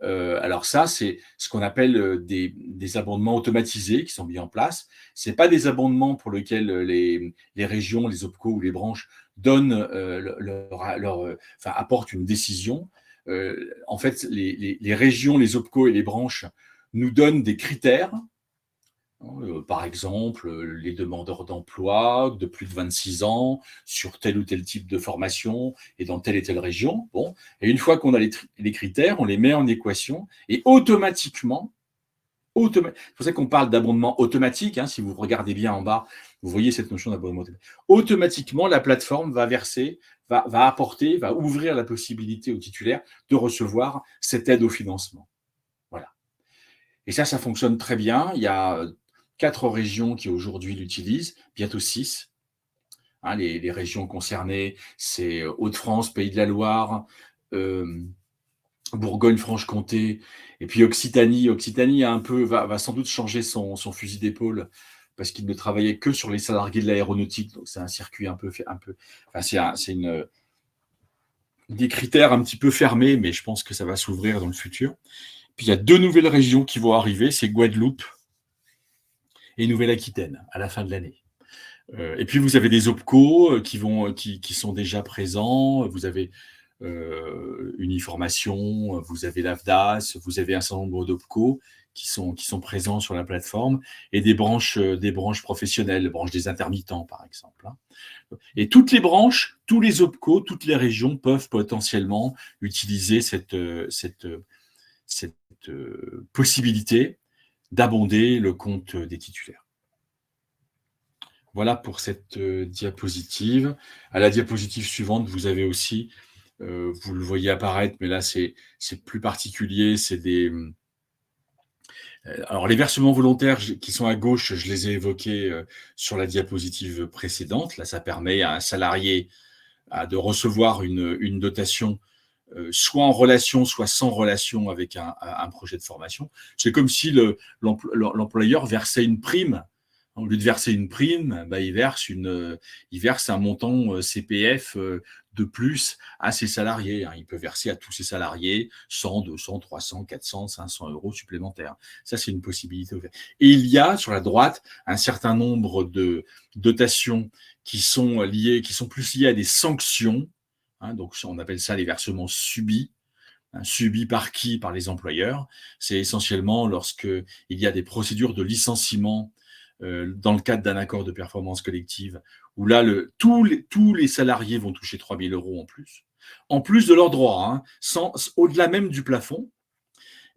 Alors ça, c'est ce qu'on appelle des abondements automatisés qui sont mis en place. Ce n'est pas des abondements pour lesquels les régions, les OPCO ou les branches donnent apportent une décision. En fait, les régions, les OPCO et les branches nous donnent des critères. Par exemple, les demandeurs d'emploi de plus de 26 ans sur tel ou tel type de formation et dans telle et telle région. Bon, et une fois qu'on a les critères, on les met en équation et automatiquement, c'est pour ça qu'on parle d'abondement automatique. Si vous regardez bien en bas, vous voyez cette notion d'abondement automatique. Automatiquement, la plateforme va verser, va ouvrir la possibilité au titulaire de recevoir cette aide au financement. Voilà. Et ça fonctionne très bien. Il y a 4 régions qui aujourd'hui l'utilisent, bientôt 6. Hein, les régions concernées, c'est Hauts-de-France, Pays de la Loire, Bourgogne-Franche-Comté, et puis Occitanie. Occitanie va sans doute changer son fusil d'épaule parce qu'il ne travaillait que sur les salariés de l'aéronautique. Donc c'est un circuit c'est des critères un petit peu fermés, mais je pense que ça va s'ouvrir dans le futur. Puis il y a 2 nouvelles régions qui vont arriver, c'est Guadeloupe et Nouvelle-Aquitaine à la fin de l'année. Et puis vous avez des OPCO qui sont déjà présents. Vous avez Uniformation, vous avez l'AFDAS, vous avez un certain nombre d'OPCO qui sont présents sur la plateforme, et des branches professionnelles, branches des intermittents par exemple. Et toutes les branches, tous les OPCO, toutes les régions peuvent potentiellement utiliser cette possibilité d'abonder le compte des titulaires. Voilà pour cette diapositive. À la diapositive suivante, vous avez aussi, vous le voyez apparaître, mais là c'est plus particulier, c'est alors les versements volontaires qui sont à gauche, je les ai évoqués sur la diapositive précédente. Là, ça permet à un salarié de recevoir une dotation soit en relation, soit sans relation avec un projet de formation. C'est comme si l'employeur versait une prime. Au lieu de verser une prime, il verse un montant CPF de plus à ses salariés. Il peut verser à tous ses salariés 100, 200, 300, 400, 500 euros supplémentaires. Ça, c'est une possibilité. Et il y a sur la droite un certain nombre de dotations qui sont plus liées à des sanctions. Donc, on appelle ça les versements subis. Subis par qui? Par les employeurs. C'est essentiellement lorsqu'il y a des procédures de licenciement dans le cadre d'un accord de performance collective, où là, tous les salariés vont toucher 3 000 € en plus de leurs droits, au-delà même du plafond,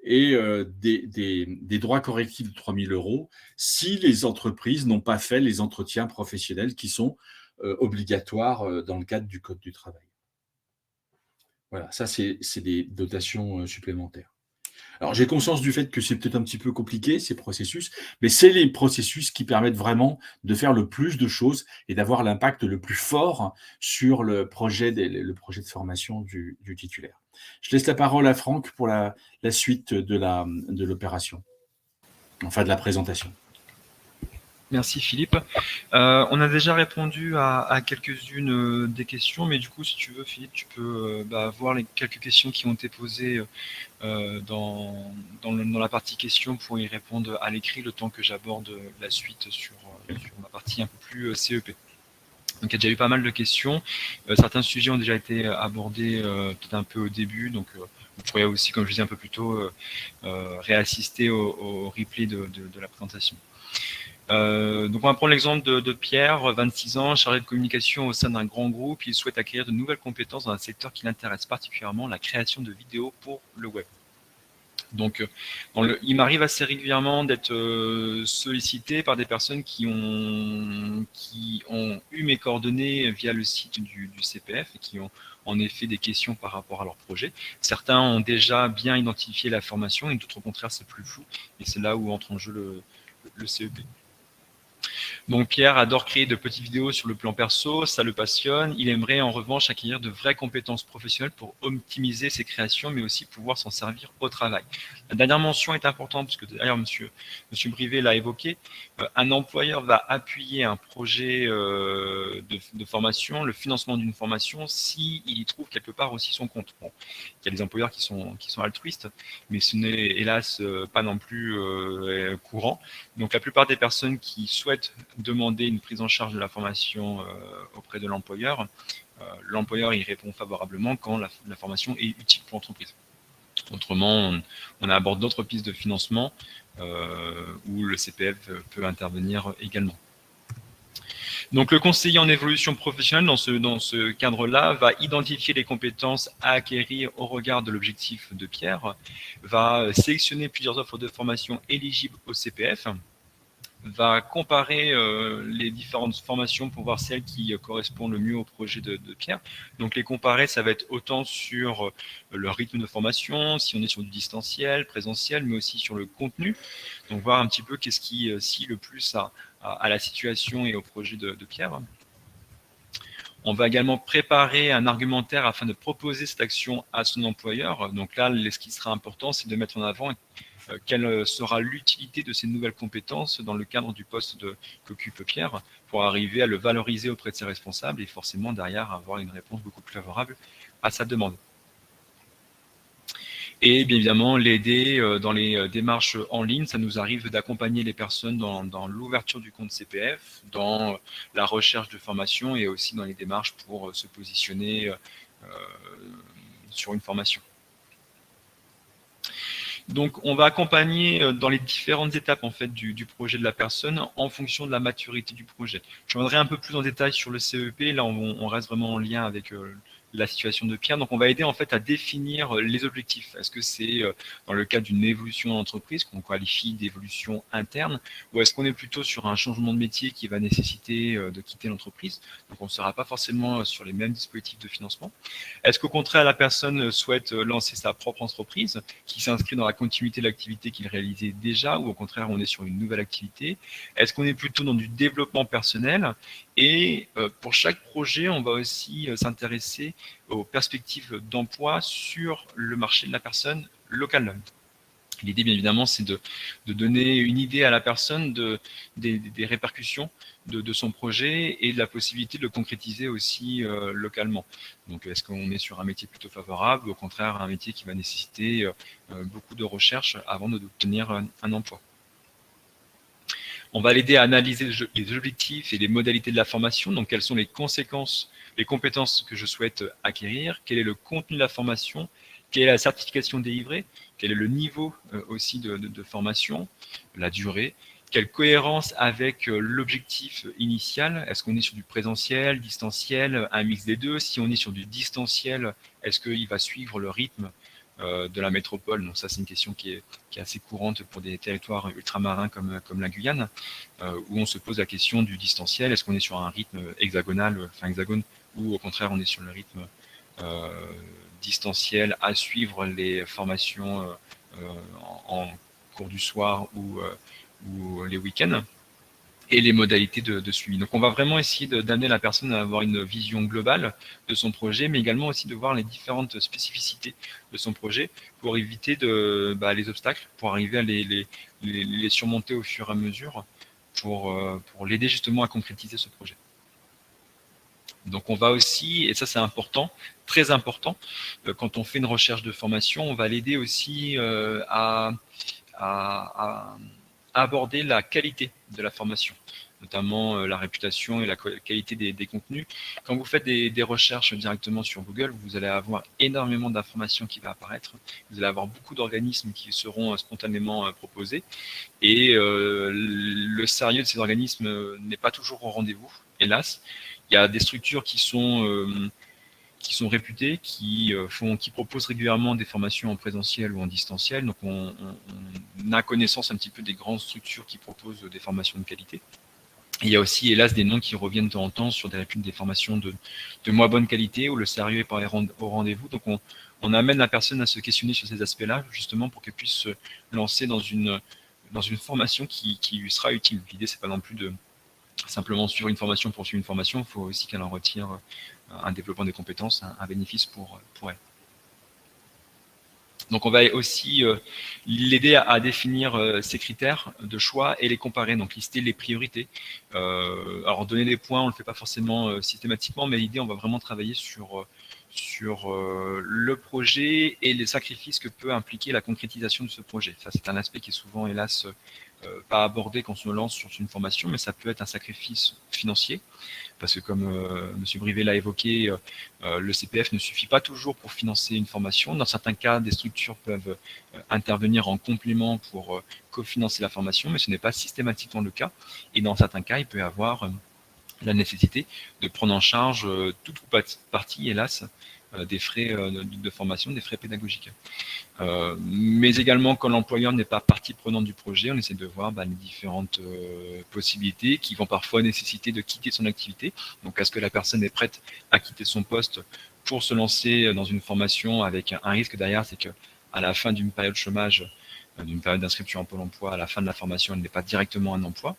et des droits correctifs de 3 000 € si les entreprises n'ont pas fait les entretiens professionnels qui sont obligatoires dans le cadre du Code du travail. Voilà, ça, c'est des dotations supplémentaires. Alors, j'ai conscience du fait que c'est peut-être un petit peu compliqué, ces processus, mais c'est les processus qui permettent vraiment de faire le plus de choses et d'avoir l'impact le plus fort sur le projet de formation du titulaire. Je laisse la parole à Franck pour la suite de l'opération, enfin de la présentation. Merci Philippe. On a déjà répondu à quelques-unes des questions, mais du coup, si tu veux, Philippe, tu peux voir les quelques questions qui ont été posées dans la partie questions pour y répondre à l'écrit, le temps que j'aborde la suite sur ma partie un peu plus CEP. Donc, il y a déjà eu pas mal de questions. Certains sujets ont déjà été abordés peut-être un peu au début, donc vous pourriez aussi, comme je disais un peu plus tôt, réassister au replay de la présentation. Donc on va prendre l'exemple de Pierre, 26 ans, chargé de communication au sein d'un grand groupe. Il souhaite acquérir de nouvelles compétences dans un secteur qui l'intéresse particulièrement, la création de vidéos pour le web. Donc il m'arrive assez régulièrement d'être sollicité par des personnes qui ont eu mes coordonnées via le site du CPF et qui ont en effet des questions par rapport à leur projet. Certains ont déjà bien identifié la formation et d'autres au contraire c'est plus flou, et c'est là où entre en jeu le CEP. Donc Pierre adore créer de petites vidéos sur le plan perso, ça le passionne. Il aimerait en revanche acquérir de vraies compétences professionnelles pour optimiser ses créations, mais aussi pouvoir s'en servir au travail. La dernière mention est importante, parce que d'ailleurs Monsieur Brivet l'a évoqué, un employeur va appuyer un projet de formation, le financement d'une formation, s'il y trouve quelque part aussi son compte. Bon, il y a des employeurs qui sont altruistes, mais ce n'est hélas pas non plus courant. Donc la plupart des personnes qui souhaitent demander une prise en charge de la formation auprès de l'employeur, l'employeur y répond favorablement quand la formation est utile pour l'entreprise. Autrement, on aborde d'autres pistes de financement où le CPF peut intervenir également. Donc le conseiller en évolution professionnelle dans ce cadre-là va identifier les compétences à acquérir au regard de l'objectif de Pierre, va sélectionner plusieurs offres de formation éligibles au CPF, va comparer les différentes formations pour voir celle qui correspond le mieux au projet de Pierre. Donc les comparer, ça va être autant sur le rythme de formation, si on est sur du distanciel, présentiel, mais aussi sur le contenu. Donc voir un petit peu qu'est-ce qui scie le plus à la situation et au projet de Pierre. On va également préparer un argumentaire afin de proposer cette action à son employeur. Donc là, ce qui sera important, c'est de mettre en avant quelle sera l'utilité de ces nouvelles compétences dans le cadre du poste qu'occupe Pierre pour arriver à le valoriser auprès de ses responsables et forcément derrière avoir une réponse beaucoup plus favorable à sa demande. Et bien évidemment, l'aider dans les démarches en ligne. Ça nous arrive d'accompagner les personnes dans l'ouverture du compte CPF, dans la recherche de formation et aussi dans les démarches pour se positionner sur une formation. Donc, on va accompagner dans les différentes étapes en fait, du projet de la personne en fonction de la maturité du projet. Je reviendrai un peu plus en détail sur le CEP. Là, on reste vraiment en lien avec la situation de Pierre. Donc, on va aider en fait à définir les objectifs. Est-ce que c'est dans le cadre d'une évolution d'entreprise qu'on qualifie d'évolution interne, ou est-ce qu'on est plutôt sur un changement de métier qui va nécessiter de quitter l'entreprise? Donc, on ne sera pas forcément sur les mêmes dispositifs de financement. Est-ce qu'au contraire, la personne souhaite lancer sa propre entreprise qui s'inscrit dans la continuité de l'activité qu'il réalisait déjà, ou au contraire, on est sur une nouvelle activité? Est-ce qu'on est plutôt dans du développement personnel? Et pour chaque projet, on va aussi s'intéresser aux perspectives d'emploi sur le marché de la personne locale. L'idée, bien évidemment, c'est de donner une idée à la personne des répercussions de son projet et de la possibilité de le concrétiser aussi localement. Donc, est-ce qu'on est sur un métier plutôt favorable ou au contraire un métier qui va nécessiter beaucoup de recherche avant d'obtenir un emploi? On va l'aider à analyser les objectifs et les modalités de la formation. Donc, quelles sont les conséquences, les compétences que je souhaite acquérir? Quel est le contenu de la formation? Quelle est la certification délivrée? Quel est le niveau aussi de formation? La durée? Quelle cohérence avec l'objectif initial? Est-ce qu'on est sur du présentiel, distanciel, un mix des deux? Si on est sur du distanciel, est-ce qu'il va suivre le rythme de la métropole? Donc ça, c'est une question qui est assez courante pour des territoires ultramarins comme la Guyane, où on se pose la question du distanciel. Est-ce qu'on est sur un rythme hexagonal, enfin hexagone, ou au contraire, on est sur le rythme distanciel à suivre les formations en cours du soir ou les week-ends, et les modalités de suivi. Donc on va vraiment essayer d'amener la personne à avoir une vision globale de son projet, mais également aussi de voir les différentes spécificités de son projet pour éviter les obstacles, pour arriver à les surmonter au fur et à mesure, pour l'aider justement à concrétiser ce projet. Donc on va aussi, et ça c'est important, très important, quand on fait une recherche de formation, on va l'aider aussi à aborder la qualité de la formation, notamment la réputation et la qualité des contenus. Quand vous faites des recherches directement sur Google, vous allez avoir énormément d'informations qui vont apparaître, vous allez avoir beaucoup d'organismes qui seront spontanément proposés, et le sérieux de ces organismes n'est pas toujours au rendez-vous, hélas. Il y a des structures qui sont réputées, qui proposent régulièrement des formations en présentiel ou en distanciel. Donc, on a connaissance un petit peu des grandes structures qui proposent des formations de qualité. Et il y a aussi, hélas, des noms qui reviennent de temps en temps sur des formations de moins bonne qualité, où le sérieux n'est pas au rendez-vous. Donc, on amène la personne à se questionner sur ces aspects-là, justement, pour qu'elle puisse se lancer dans une formation qui lui sera utile. L'idée, c'est pas non plus de simplement suivre une formation pour suivre une formation, il faut aussi qu'elle en retire un développement des compétences, un bénéfice pour elle. Donc on va aussi l'aider à définir ses critères de choix et les comparer, donc lister les priorités. Alors donner des points, on ne le fait pas forcément systématiquement, mais l'idée, on va vraiment travailler sur le projet et les sacrifices que peut impliquer la concrétisation de ce projet. Ça, c'est un aspect qui est souvent, hélas, pas abordé quand on se lance sur une formation, mais ça peut être un sacrifice financier, parce que comme M. Brivet l'a évoqué, le CPF ne suffit pas toujours pour financer une formation. Dans certains cas, des structures peuvent intervenir en complément pour cofinancer la formation, mais ce n'est pas systématiquement le cas. Et dans certains cas, il peut y avoir la nécessité de prendre en charge toute ou partie, hélas, des frais de formation, des frais pédagogiques. Mais également, quand l'employeur n'est pas partie prenante du projet, on essaie de voir les différentes possibilités qui vont parfois nécessiter de quitter son activité. Donc, est-ce que la personne est prête à quitter son poste pour se lancer dans une formation avec un risque derrière, c'est qu'à la fin d'une période de chômage, d'une période d'inscription à Pôle emploi, à la fin de la formation, elle n'est pas directement un emploi.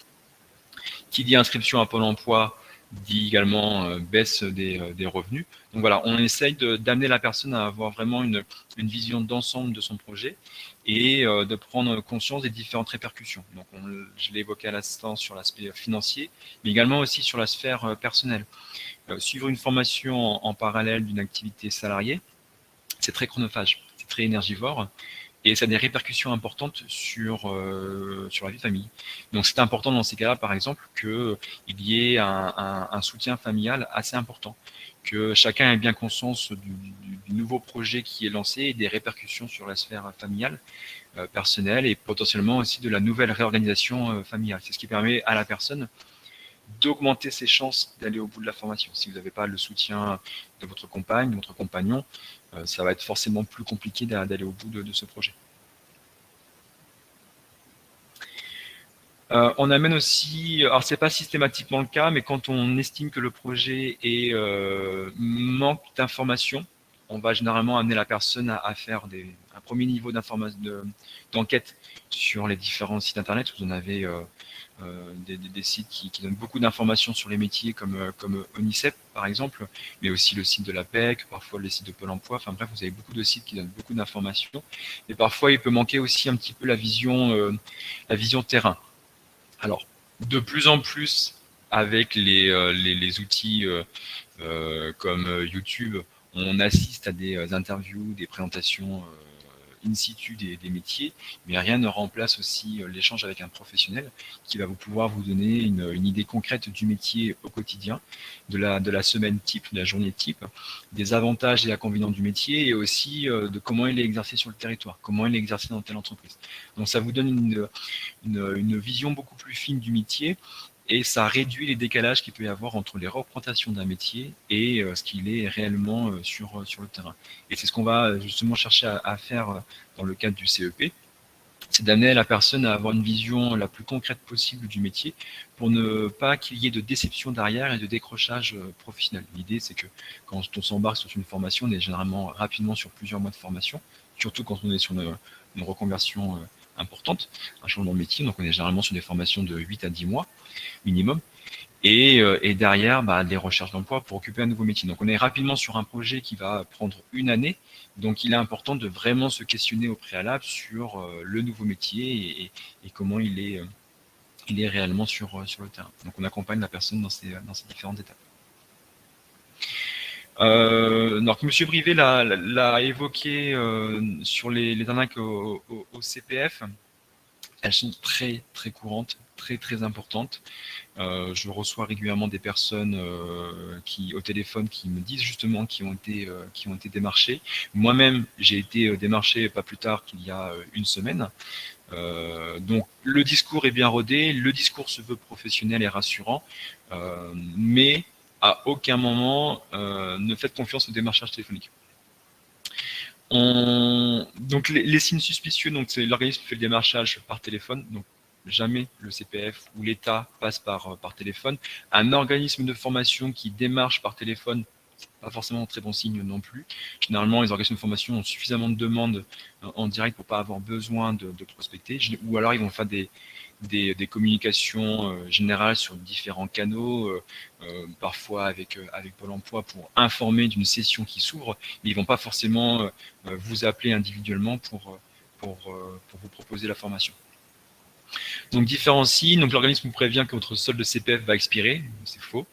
Qui dit inscription à Pôle emploi dit également baisse des revenus. Donc voilà, on essaye d'amener la personne à avoir vraiment une vision d'ensemble de son projet et de prendre conscience des différentes répercussions. Donc je l'ai évoqué à l'instant sur l'aspect financier, mais également aussi sur la sphère personnelle. Suivre une formation en parallèle d'une activité salariée, c'est très chronophage, c'est très énergivore. Et ça a des répercussions importantes sur la vie de famille. Donc c'est important dans ces cas-là, par exemple, qu'il y ait un soutien familial assez important, que chacun ait bien conscience du nouveau projet qui est lancé et des répercussions sur la sphère familiale, personnelle et potentiellement aussi de la nouvelle réorganisation familiale. C'est ce qui permet à la personne d'augmenter ses chances d'aller au bout de la formation. Si vous n'avez pas le soutien de votre compagne, de votre compagnon, ça va être forcément plus compliqué d'aller au bout de ce projet. On amène aussi, alors c'est pas systématiquement le cas, mais quand on estime que le projet manque d'informations, on va généralement amener la personne à faire un premier niveau d'enquête sur les différents sites internet. Vous en avez des sites qui donnent beaucoup d'informations sur les métiers comme ONICEP par exemple, mais aussi le site de l'APEC, parfois les sites de Pôle emploi. Enfin bref, vous avez beaucoup de sites qui donnent beaucoup d'informations. Et parfois, il peut manquer aussi un petit peu la vision terrain. Alors, de plus en plus, avec les outils comme YouTube, on assiste à des interviews, des présentations in situ des métiers, mais rien ne remplace aussi l'échange avec un professionnel qui va pouvoir vous donner une idée concrète du métier au quotidien, de la semaine type, de la journée type, des avantages et inconvénients du métier et aussi de comment il est exercé sur le territoire, comment il est exercé dans telle entreprise. Donc ça vous donne une vision beaucoup plus fine du métier et ça réduit les décalages qu'il peut y avoir entre les représentations d'un métier et ce qu'il est réellement sur le terrain. Et c'est ce qu'on va justement chercher à faire dans le cadre du CEP, c'est d'amener la personne à avoir une vision la plus concrète possible du métier pour ne pas qu'il y ait de déception derrière et de décrochage professionnel. L'idée, c'est que quand on s'embarque sur une formation, on est généralement rapidement sur plusieurs mois de formation, surtout quand on est sur une reconversion importante, un changement de métier, donc on est généralement sur des formations de 8 à 10 mois minimum, et derrière des recherches d'emploi pour occuper un nouveau métier. Donc on est rapidement sur un projet qui va prendre une année, donc il est important de vraiment se questionner au préalable sur le nouveau métier et comment il est réellement sur le terrain. Donc on accompagne la personne dans ces différentes étapes. Donc M. Brivet l'a évoqué sur les arnaques au CPF. Elles sont très très courantes, très très importantes. Je reçois régulièrement des personnes au téléphone qui me disent justement qui ont été démarchées. Moi-même, j'ai été démarché pas plus tard qu'il y a une semaine. Donc le discours est bien rodé, le discours se veut professionnel et rassurant, mais à aucun moment ne faites confiance au démarchage téléphonique. Donc les signes suspicieux, donc c'est l'organisme qui fait le démarchage par téléphone, donc jamais le CPF ou l'État passe par téléphone. Un organisme de formation qui démarche par téléphone, c'est pas forcément un très bon signe non plus. Généralement, les organismes de formation ont suffisamment de demandes en direct pour pas avoir besoin de prospecter, ou alors ils vont faire des communications générales sur différents canaux, parfois avec Pôle emploi pour informer d'une session qui s'ouvre, mais ils ne vont pas forcément vous appeler individuellement pour vous proposer la formation. Donc différents signes, donc l'organisme vous prévient que votre solde de CPF va expirer, c'est faux.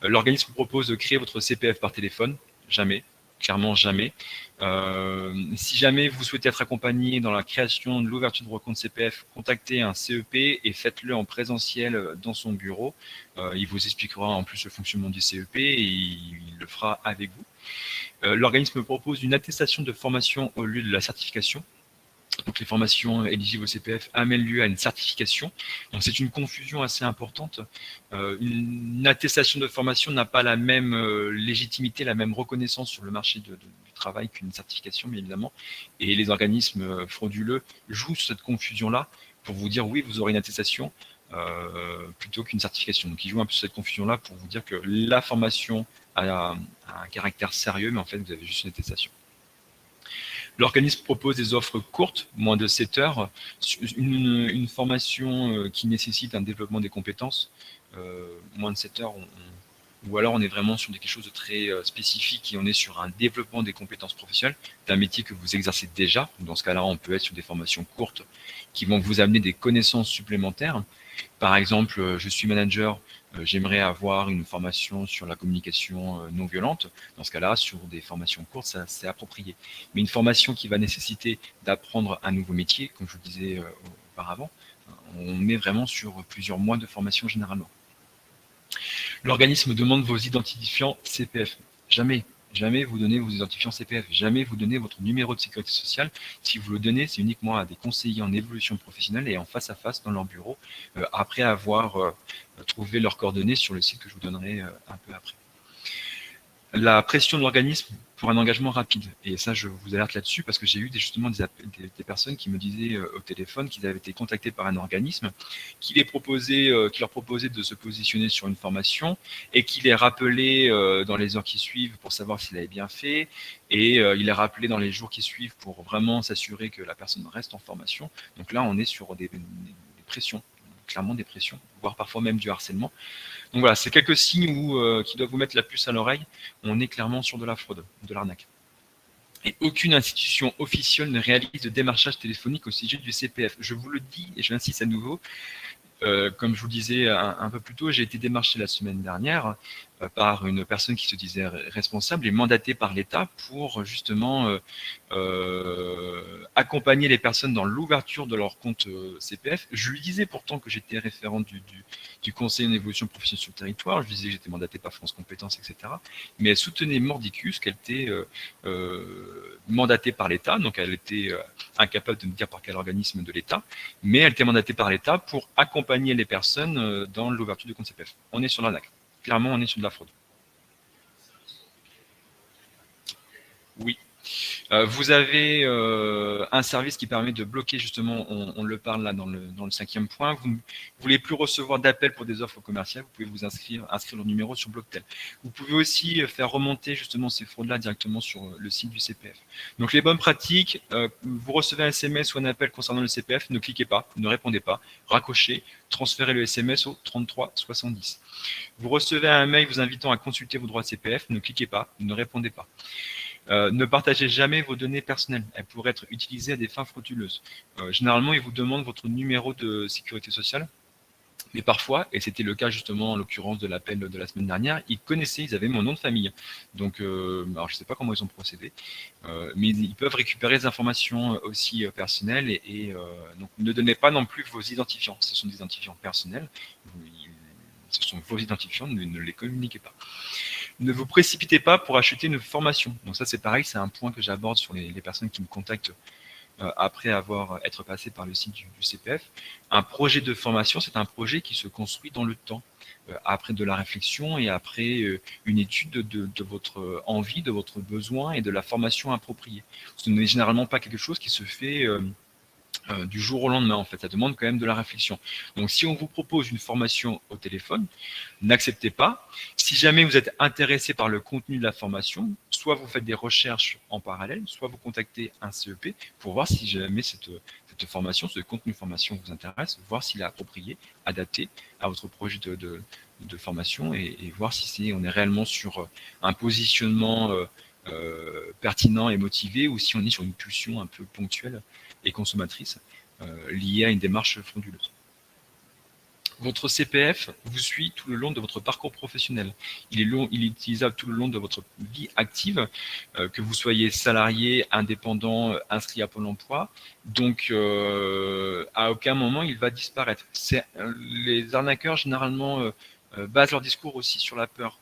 L'organisme vous propose de créer votre CPF par téléphone, jamais. Clairement jamais. Si jamais vous souhaitez être accompagné dans la création de l'ouverture de recompte CPF, contactez un CEP et faites-le en présentiel dans son bureau. Il vous expliquera en plus le fonctionnement du CEP et il le fera avec vous. L'organisme propose une attestation de formation au lieu de la certification. Donc les formations éligibles au CPF amènent lieu à une certification. Donc c'est une confusion assez importante. Une attestation de formation n'a pas la même légitimité, la même reconnaissance sur le marché du travail qu'une certification, bien évidemment. Et les organismes frauduleux jouent sur cette confusion-là pour vous dire oui, vous aurez une attestation plutôt qu'une certification. Donc ils jouent un peu sur cette confusion-là pour vous dire que la formation a un caractère sérieux, mais en fait vous avez juste une attestation. L'organisme propose des offres courtes, moins de 7 heures, une formation qui nécessite un développement des compétences, moins de 7 heures, ou alors on est vraiment sur quelque chose de très spécifique et on est sur un développement des compétences professionnelles d'un métier que vous exercez déjà. Dans ce cas-là, on peut être sur des formations courtes qui vont vous amener des connaissances supplémentaires. Par exemple, je suis manager, j'aimerais avoir une formation sur la communication non violente. Dans ce cas-là, sur des formations courtes, c'est approprié. Mais une formation qui va nécessiter d'apprendre un nouveau métier, comme je vous disais auparavant, on est vraiment sur plusieurs mois de formation généralement. L'organisme demande vos identifiants CPF. Jamais vous donnez vos identifiants CPF, jamais vous donnez votre numéro de sécurité sociale. Si vous le donnez, c'est uniquement à des conseillers en évolution professionnelle et en face à face dans leur bureau, après avoir trouvé leurs coordonnées sur le site que je vous donnerai un peu après. La pression de l'organisme pour un engagement rapide. Et ça, je vous alerte là-dessus parce que j'ai eu justement des personnes qui me disaient au téléphone qu'ils avaient été contactés par un organisme qui leur proposait de se positionner sur une formation et qui les rappelait dans les heures qui suivent pour savoir s'il avait bien fait et il les rappelait dans les jours qui suivent pour vraiment s'assurer que la personne reste en formation. Donc là, on est sur des pressions, clairement des pressions, voire parfois même du harcèlement. Donc voilà, c'est quelques signes qui doivent vous mettre la puce à l'oreille. On est clairement sur de la fraude, de l'arnaque. Et aucune institution officielle ne réalise de démarchage téléphonique au sujet du CPF. Je vous le dis et je l'insiste à nouveau. Comme je vous le disais un peu plus tôt, j'ai été démarché la semaine dernière par une personne qui se disait responsable et mandatée par l'État pour justement accompagner les personnes dans l'ouverture de leur compte CPF. Je lui disais pourtant que j'étais référent du Conseil en évolution professionnelle sur le territoire, je lui disais que j'étais mandaté par France Compétences, etc. Mais elle soutenait mordicus qu'elle était mandatée par l'État, donc elle était incapable de me dire par quel organisme de l'État, mais elle était mandatée par l'État pour accompagner les personnes dans l'ouverture du compte CPF. On est sur l'arnaque. Clairement, on est sur de la fraude. Oui. Vous avez un service qui permet de bloquer, justement, on le parle là dans le 5e point, vous ne voulez plus recevoir d'appels pour des offres commerciales, vous pouvez vous inscrire le numéro sur Blocktel. Vous pouvez aussi faire remonter justement ces fraudes-là directement sur le site du CPF. Donc les bonnes pratiques, vous recevez un SMS ou un appel concernant le CPF, ne cliquez pas, ne répondez pas, raccrochez, transférez le SMS au 33 70. Vous recevez un mail vous invitant à consulter vos droits de CPF, ne cliquez pas, ne répondez pas. Ne partagez jamais vos données personnelles. Elles pourraient être utilisées à des fins frauduleuses. Généralement, ils vous demandent votre numéro de sécurité sociale. Mais parfois, et c'était le cas justement en l'occurrence de l'appel de la semaine dernière, ils avaient mon nom de famille. Donc, alors je ne sais pas comment ils ont procédé, mais ils peuvent récupérer des informations aussi personnelles et donc ne donnez pas non plus vos identifiants. Ce sont des identifiants personnels. Ce sont vos identifiants, ne les communiquez pas. Ne vous précipitez pas pour acheter une formation. Donc ça, c'est pareil, c'est un point que j'aborde sur les personnes qui me contactent après être passé par le site du CPF. Un projet de formation, c'est un projet qui se construit dans le temps, après de la réflexion et après une étude de votre envie, de votre besoin et de la formation appropriée. Ce n'est généralement pas quelque chose qui se fait du jour au lendemain, en fait. Ça demande quand même de la réflexion. Donc, si on vous propose une formation au téléphone, n'acceptez pas. Si jamais vous êtes intéressé par le contenu de la formation, soit vous faites des recherches en parallèle, soit vous contactez un CEP pour voir si jamais cette formation, ce contenu de formation vous intéresse, voir s'il est approprié, adapté à votre projet de formation et voir si on est réellement sur un positionnement pertinent et motivé ou si on est sur une pulsion un peu ponctuelle et consommatrice liée à une démarche frauduleuse. Votre CPF vous suit tout le long de votre parcours professionnel. Il est utilisable tout le long de votre vie active, que vous soyez salarié, indépendant, inscrit à Pôle emploi. Donc, à aucun moment, il va disparaître. Les arnaqueurs, généralement, basent leur discours aussi sur la peur,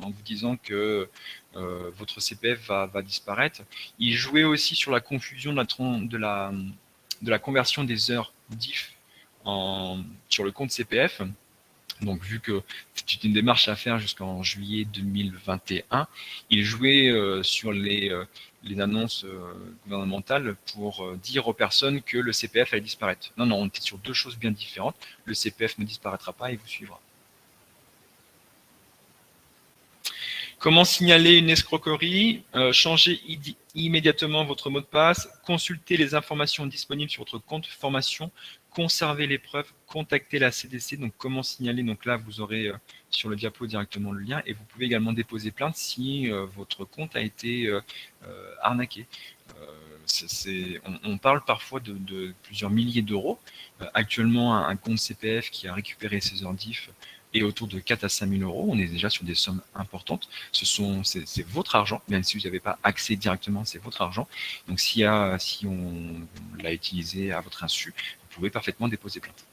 en vous disant que votre CPF va disparaître. Ils jouaient aussi sur la confusion de de la conversion des heures DIF sur le compte CPF. Donc, vu que c'est une démarche à faire jusqu'en juillet 2021, il jouait sur les annonces gouvernementales pour dire aux personnes que le CPF allait disparaître. Non, on était sur deux choses bien différentes. Le CPF ne disparaîtra pas et vous suivra. Comment signaler une escroquerie? Changez immédiatement votre mot de passe, consultez les informations disponibles sur votre compte formation, conservez les preuves, contactez la CDC. Donc, comment signaler? Donc là, vous aurez sur le diapo directement le lien et vous pouvez également déposer plainte si votre compte a été arnaqué. On parle parfois de plusieurs milliers d'euros. Actuellement, un compte CPF qui a récupéré ses heures DIF est autour de 4 à 5 000 euros. On est déjà sur des sommes importantes. C'est votre argent, même si vous n'avez pas accès directement, c'est votre argent. Donc, si on l'a utilisé à votre insu, vous pouvez parfaitement déposer plainte.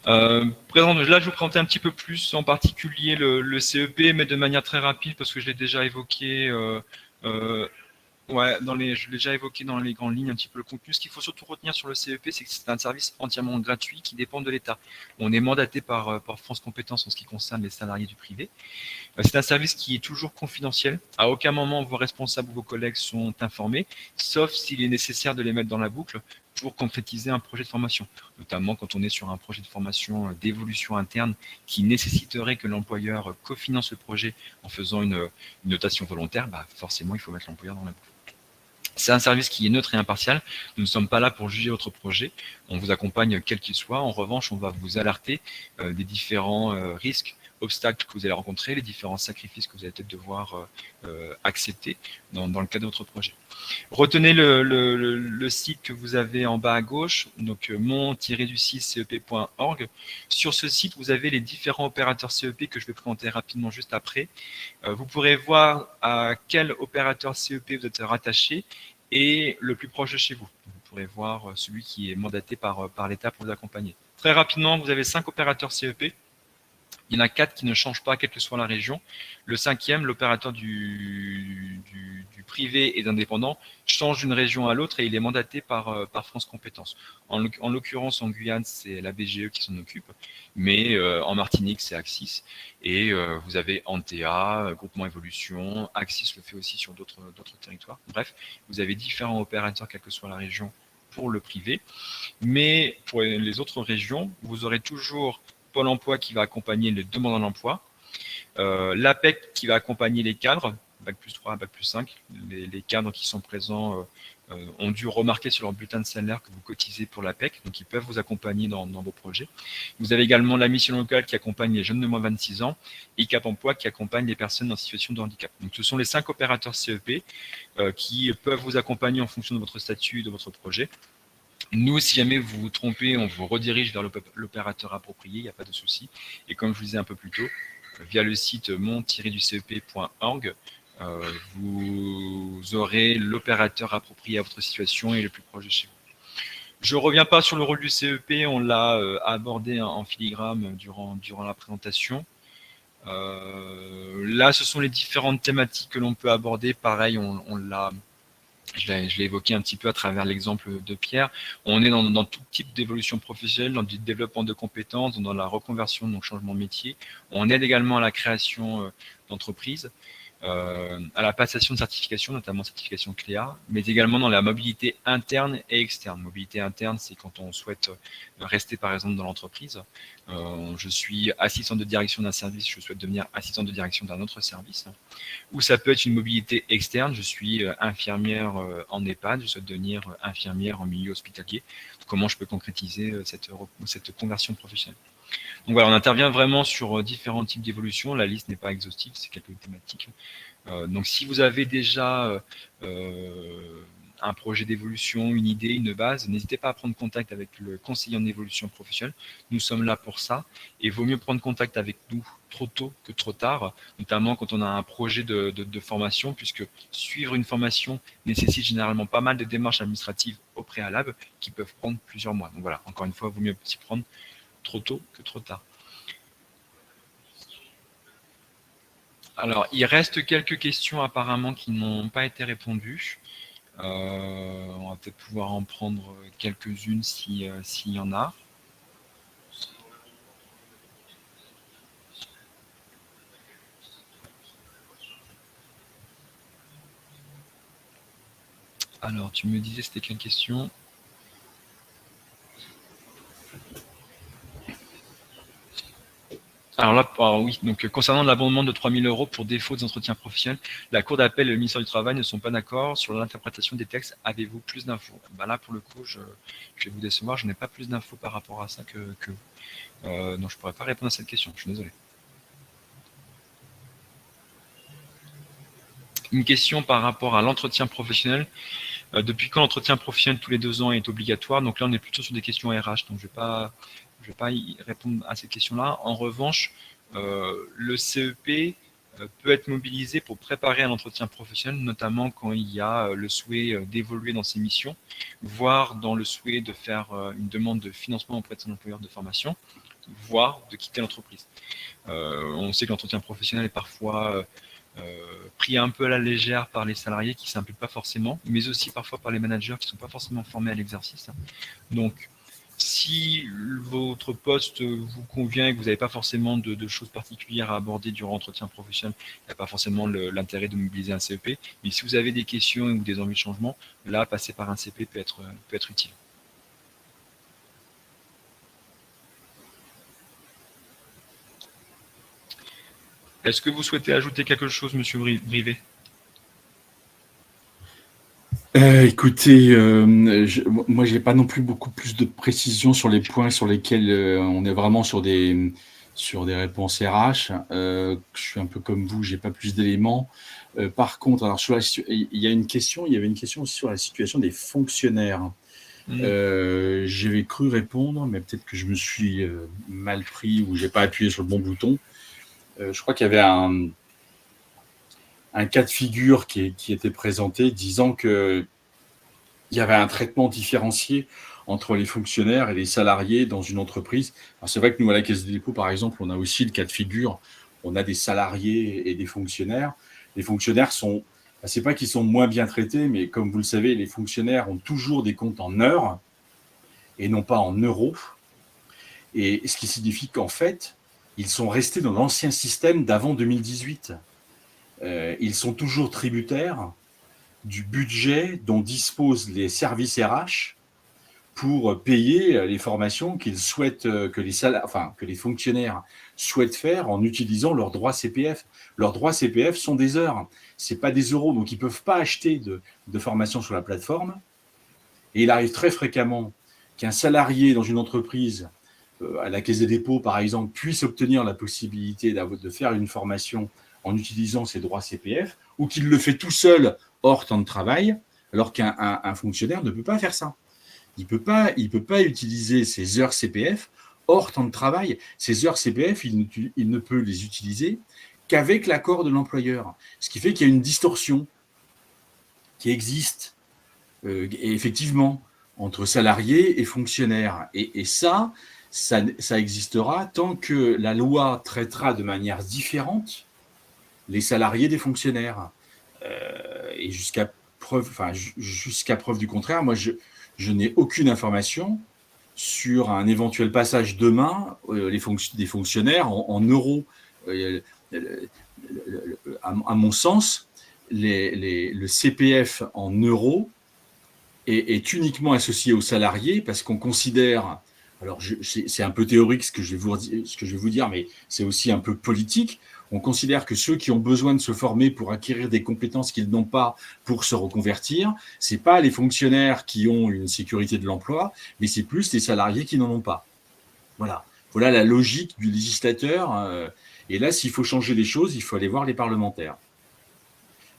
Là, je vais vous présenter un petit peu plus, en particulier le CEP, mais de manière très rapide, parce que je l'ai déjà évoqué. Ouais, je l'ai déjà évoqué dans les grandes lignes un petit peu le contenu. Ce qu'il faut surtout retenir sur le CEP, c'est que c'est un service entièrement gratuit qui dépend de l'État. On est mandaté par France Compétences en ce qui concerne les salariés du privé. C'est un service qui est toujours confidentiel. À aucun moment vos responsables ou vos collègues sont informés, sauf s'il est nécessaire de les mettre dans la boucle pour concrétiser un projet de formation, notamment quand on est sur un projet de formation d'évolution interne qui nécessiterait que l'employeur cofinance le projet en faisant une notation volontaire, forcément il faut mettre l'employeur dans la boucle. C'est un service qui est neutre et impartial. Nous ne sommes pas là pour juger votre projet. On vous accompagne quel qu'il soit. En revanche, on va vous alerter des différents risques, obstacles que vous allez rencontrer, les différents sacrifices que vous allez peut-être devoir accepter dans le cadre de votre projet. Retenez le site que vous avez en bas à gauche, donc mon-du6cep.org. Sur ce site, vous avez les différents opérateurs CEP que je vais présenter rapidement juste après. Vous pourrez voir à quel opérateur CEP vous êtes rattaché et le plus proche de chez vous. Vous pourrez voir celui qui est mandaté par l'État pour vous accompagner. Très rapidement, vous avez 5 opérateurs CEP. Il y en a 4 qui ne changent pas, quelle que soit la région. Le 5e, l'opérateur du privé et d'indépendant, change d'une région à l'autre et il est mandaté par France Compétences. En l'occurrence, en Guyane, c'est la BGE qui s'en occupe, mais en Martinique, c'est Axis. Et vous avez Antea, Groupement Évolution, Axis le fait aussi sur d'autres territoires. Bref, vous avez différents opérateurs, quelle que soit la région, pour le privé. Mais pour les autres régions, vous aurez toujours Pôle emploi qui va accompagner les demandeurs d'emploi, l'APEC qui va accompagner les cadres, Bac+3, Bac+5. Les cadres qui sont présents ont dû remarquer sur leur bulletin de salaire que vous cotisez pour l'APEC, donc ils peuvent vous accompagner dans vos projets. Vous avez également la mission locale qui accompagne les jeunes de moins de 26 ans et Cap Emploi qui accompagne les personnes en situation de handicap. Donc ce sont les 5 opérateurs CEP qui peuvent vous accompagner en fonction de votre statut et de votre projet. Nous, si jamais vous vous trompez, on vous redirige vers l'opérateur approprié, il n'y a pas de souci. Et comme je vous disais un peu plus tôt, via le site mon-du6cep.org, vous aurez l'opérateur approprié à votre situation et le plus proche de chez vous. Je ne reviens pas sur le rôle du CEP, on l'a abordé en filigrane durant la présentation. Là, ce sont les différentes thématiques que l'on peut aborder. Pareil, je l'ai évoqué un petit peu à travers l'exemple de Pierre. On est dans tout type d'évolution professionnelle, dans du développement de compétences, dans la reconversion, donc changement de métier. On aide également à la création d'entreprises, à la passation de certifications, notamment certification CLEA, mais également dans la mobilité interne et externe. Mobilité interne, c'est quand on souhaite rester par exemple dans l'entreprise. Je suis assistant de direction d'un service, je souhaite devenir assistant de direction d'un autre service. Ou ça peut être une mobilité externe, je suis infirmière en EHPAD, je souhaite devenir infirmière en milieu hospitalier. Comment je peux concrétiser cette conversion professionnelle? Donc voilà, on intervient vraiment sur différents types d'évolutions. La liste n'est pas exhaustive, c'est quelques thématiques. Donc si vous avez déjà un projet d'évolution, une idée, une base, n'hésitez pas à prendre contact avec le conseiller en évolution professionnelle. Nous sommes là pour ça. Et il vaut mieux prendre contact avec nous trop tôt que trop tard, notamment quand on a un projet de formation, puisque suivre une formation nécessite généralement pas mal de démarches administratives au préalable qui peuvent prendre plusieurs mois. Donc voilà, encore une fois, il vaut mieux s'y prendre trop tôt que trop tard. Alors, il reste quelques questions apparemment qui n'ont pas été répondues. On va peut-être pouvoir en prendre quelques-unes s'il y en a. Alors, tu me disais, c'était quelle question? Alors là, oui, donc concernant l'abondement de 3 000 € pour défaut des entretiens professionnels, la Cour d'appel et le ministère du Travail ne sont pas d'accord sur l'interprétation des textes. Avez-vous plus d'infos? Là, pour le coup, je vais vous décevoir, je n'ai pas plus d'infos par rapport à ça que vous. Donc, je ne pourrais pas répondre à cette question, je suis désolé. Une question par rapport à l'entretien professionnel. Depuis quand l'entretien professionnel tous les 2 ans est obligatoire? Donc là, on est plutôt sur des questions RH, donc je vais pas y répondre à ces questions-là. En revanche, le CEP peut être mobilisé pour préparer un entretien professionnel, notamment quand il y a le souhait d'évoluer dans ses missions, voire dans le souhait de faire une demande de financement auprès de son employeur de formation, voire de quitter l'entreprise. On sait que l'entretien professionnel est parfois pris un peu à la légère par les salariés qui ne s'impliquent pas forcément, mais aussi parfois par les managers qui ne sont pas forcément formés à l'exercice. Donc, si votre poste vous convient et que vous n'avez pas forcément de choses particulières à aborder durant l'entretien professionnel, il n'y a pas forcément l'intérêt de mobiliser un CEP. Mais si vous avez des questions ou des envies de changement, là, passer par un CEP peut être utile. Est-ce que vous souhaitez ajouter quelque chose, Monsieur Brivet? Écoutez, moi, je n'ai pas non plus beaucoup plus de précision sur les points sur lesquels on est vraiment sur des réponses RH. Je suis un peu comme vous, je n'ai pas plus d'éléments. Par contre, alors, il y avait une question aussi sur la situation des fonctionnaires. J'avais cru répondre, mais peut-être que je me suis mal pris ou je n'ai pas appuyé sur le bon bouton. Je crois qu'il y avait un cas de figure qui était présenté disant qu'il y avait un traitement différencié entre les fonctionnaires et les salariés dans une entreprise. C'est vrai que nous, à la Caisse des dépôts, par exemple, on a aussi le cas de figure. On a des salariés et des fonctionnaires. Les fonctionnaires c'est pas qu'ils sont moins bien traités, mais comme vous le savez, les fonctionnaires ont toujours des comptes en heures et non pas en euros. Et ce qui signifie qu'en fait, ils sont restés dans l'ancien système d'avant 2018. Ils sont toujours tributaires du budget dont disposent les services RH pour payer les formations qu'ils souhaitent que les fonctionnaires souhaitent faire en utilisant leurs droits CPF. Leurs droits CPF sont des heures, c'est pas des euros, donc ils ne peuvent pas acheter de formation sur la plateforme. Et il arrive très fréquemment qu'un salarié dans une entreprise, à la Caisse des dépôts par exemple, puisse obtenir la possibilité de faire une formation en utilisant ses droits CPF, ou qu'il le fait tout seul hors temps de travail, alors qu'un fonctionnaire ne peut pas faire ça. Il ne peut pas utiliser ses heures CPF hors temps de travail. Ces heures CPF, il ne peut les utiliser qu'avec l'accord de l'employeur. Ce qui fait qu'il y a une distorsion qui existe, et effectivement, entre salariés et fonctionnaires. Et ça existera tant que la loi traitera de manière différente les salariés des fonctionnaires. Et jusqu'à preuve du contraire, moi, je n'ai aucune information sur un éventuel passage demain des fonctionnaires en euros. À mon sens, le CPF en euros est uniquement associé aux salariés parce qu'on considère, alors c'est un peu théorique ce que je vais vous dire, mais c'est aussi un peu politique. On considère que ceux qui ont besoin de se former pour acquérir des compétences qu'ils n'ont pas pour se reconvertir, ce n'est pas les fonctionnaires qui ont une sécurité de l'emploi, mais c'est plus les salariés qui n'en ont pas. Voilà la logique du législateur. Et là, s'il faut changer les choses, il faut aller voir les parlementaires.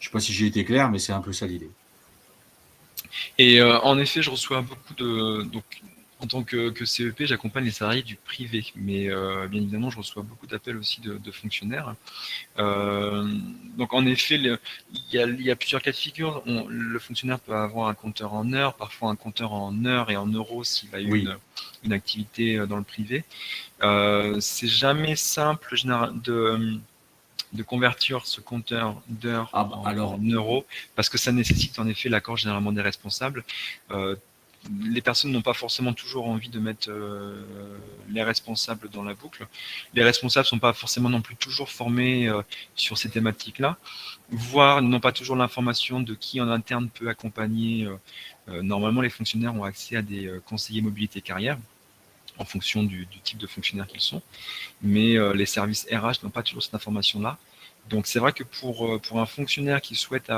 Je ne sais pas si j'ai été clair, mais c'est un peu ça l'idée. Et en effet, je reçois beaucoup donc, en tant que CEP, j'accompagne les salariés du privé, mais bien évidemment, je reçois beaucoup d'appels aussi de fonctionnaires. Donc en effet, il y a plusieurs cas de figure. Le fonctionnaire peut avoir un compteur en heures, parfois un compteur en heures et en euros s'il a eu une activité dans le privé. C'est jamais simple de convertir ce compteur d'heures en euros, parce que ça nécessite en effet l'accord généralement des responsables. Les personnes n'ont pas forcément toujours envie de mettre les responsables dans la boucle. Les responsables ne sont pas forcément non plus toujours formés sur ces thématiques-là, voire n'ont pas toujours l'information de qui en interne peut accompagner. Normalement, les fonctionnaires ont accès à des conseillers mobilité carrière en fonction du type de fonctionnaire qu'ils sont, mais les services RH n'ont pas toujours cette information-là. Donc c'est vrai que pour un fonctionnaire qui souhaite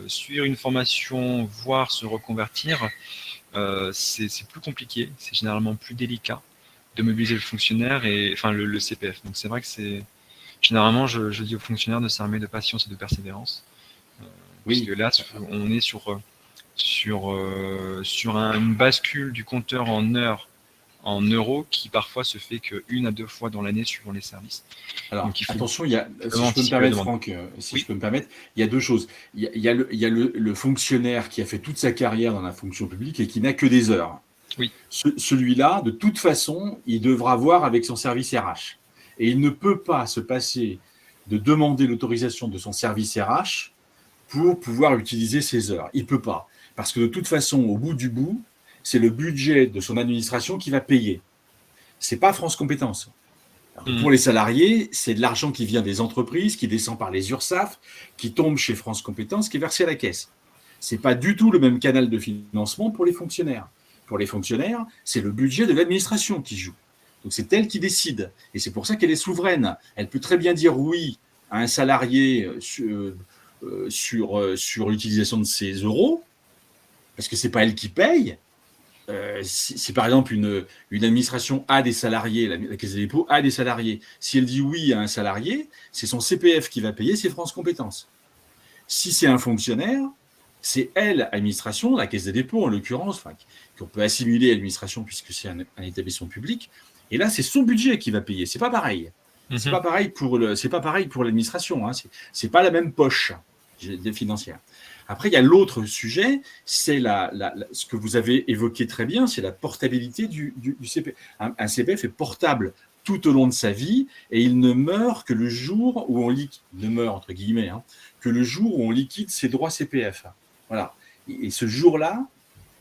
suivre une formation, voire se reconvertir, c'est plus compliqué, c'est généralement plus délicat de mobiliser le fonctionnaire et enfin le CPF. Donc c'est vrai que c'est généralement je dis aux fonctionnaires de s'armer de patience et de persévérance, parce que là on est sur une bascule du compteur en heures en euros qui parfois se fait qu'une à 2 fois dans l'année suivant les services. Alors, donc, attention, si je peux me permettre, Franck, je peux me permettre, il y a deux choses. Il y a le fonctionnaire qui a fait toute sa carrière dans la fonction publique et qui n'a que des heures. Oui. Celui-là, de toute façon, il devra voir avec son service RH. Et il ne peut pas se passer de demander l'autorisation de son service RH pour pouvoir utiliser ses heures. Il ne peut pas. Parce que de toute façon, au bout du bout, c'est le budget de son administration qui va payer. Ce n'est pas France Compétences. Pour les salariés, c'est de l'argent qui vient des entreprises, qui descend par les URSSAF, qui tombe chez France Compétences, qui est versé à la caisse. Ce n'est pas du tout le même canal de financement pour les fonctionnaires. Pour les fonctionnaires, c'est le budget de l'administration qui joue. Donc c'est elle qui décide. Et c'est pour ça qu'elle est souveraine. Elle peut très bien dire oui à un salarié sur l'utilisation de ses euros, parce que ce n'est pas elle qui paye. Si par exemple une administration a des salariés, la Caisse des dépôts a des salariés, si elle dit oui à un salarié, c'est son CPF qui va payer, c'est France Compétences. Si c'est un fonctionnaire, c'est elle, administration, la Caisse des dépôts en l'occurrence, qu'on peut assimiler à l'administration puisque c'est un établissement public, et là c'est son budget qui va payer, c'est pas pareil. C'est pas pareil pour l'administration, hein. C'est pas la même poche financière. Après, il y a l'autre sujet, c'est ce que vous avez évoqué très bien, c'est la portabilité du CPF. Un CPF est portable tout au long de sa vie et il ne meurt que le jour où on liquide, entre guillemets, hein, que le jour où on liquide ses droits CPF. Voilà. Et ce jour-là,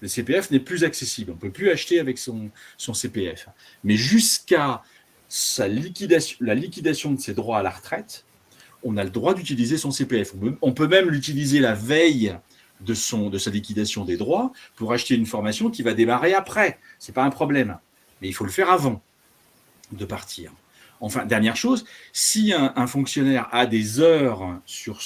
le CPF n'est plus accessible. On ne peut plus acheter avec son CPF. Mais jusqu'à la liquidation de ses droits à la retraite, on a le droit d'utiliser son CPF. On peut même l'utiliser la veille de sa liquidation des droits pour acheter une formation qui va démarrer après. Ce n'est pas un problème. Mais il faut le faire avant de partir. Enfin, dernière chose, si un fonctionnaire a des euros sur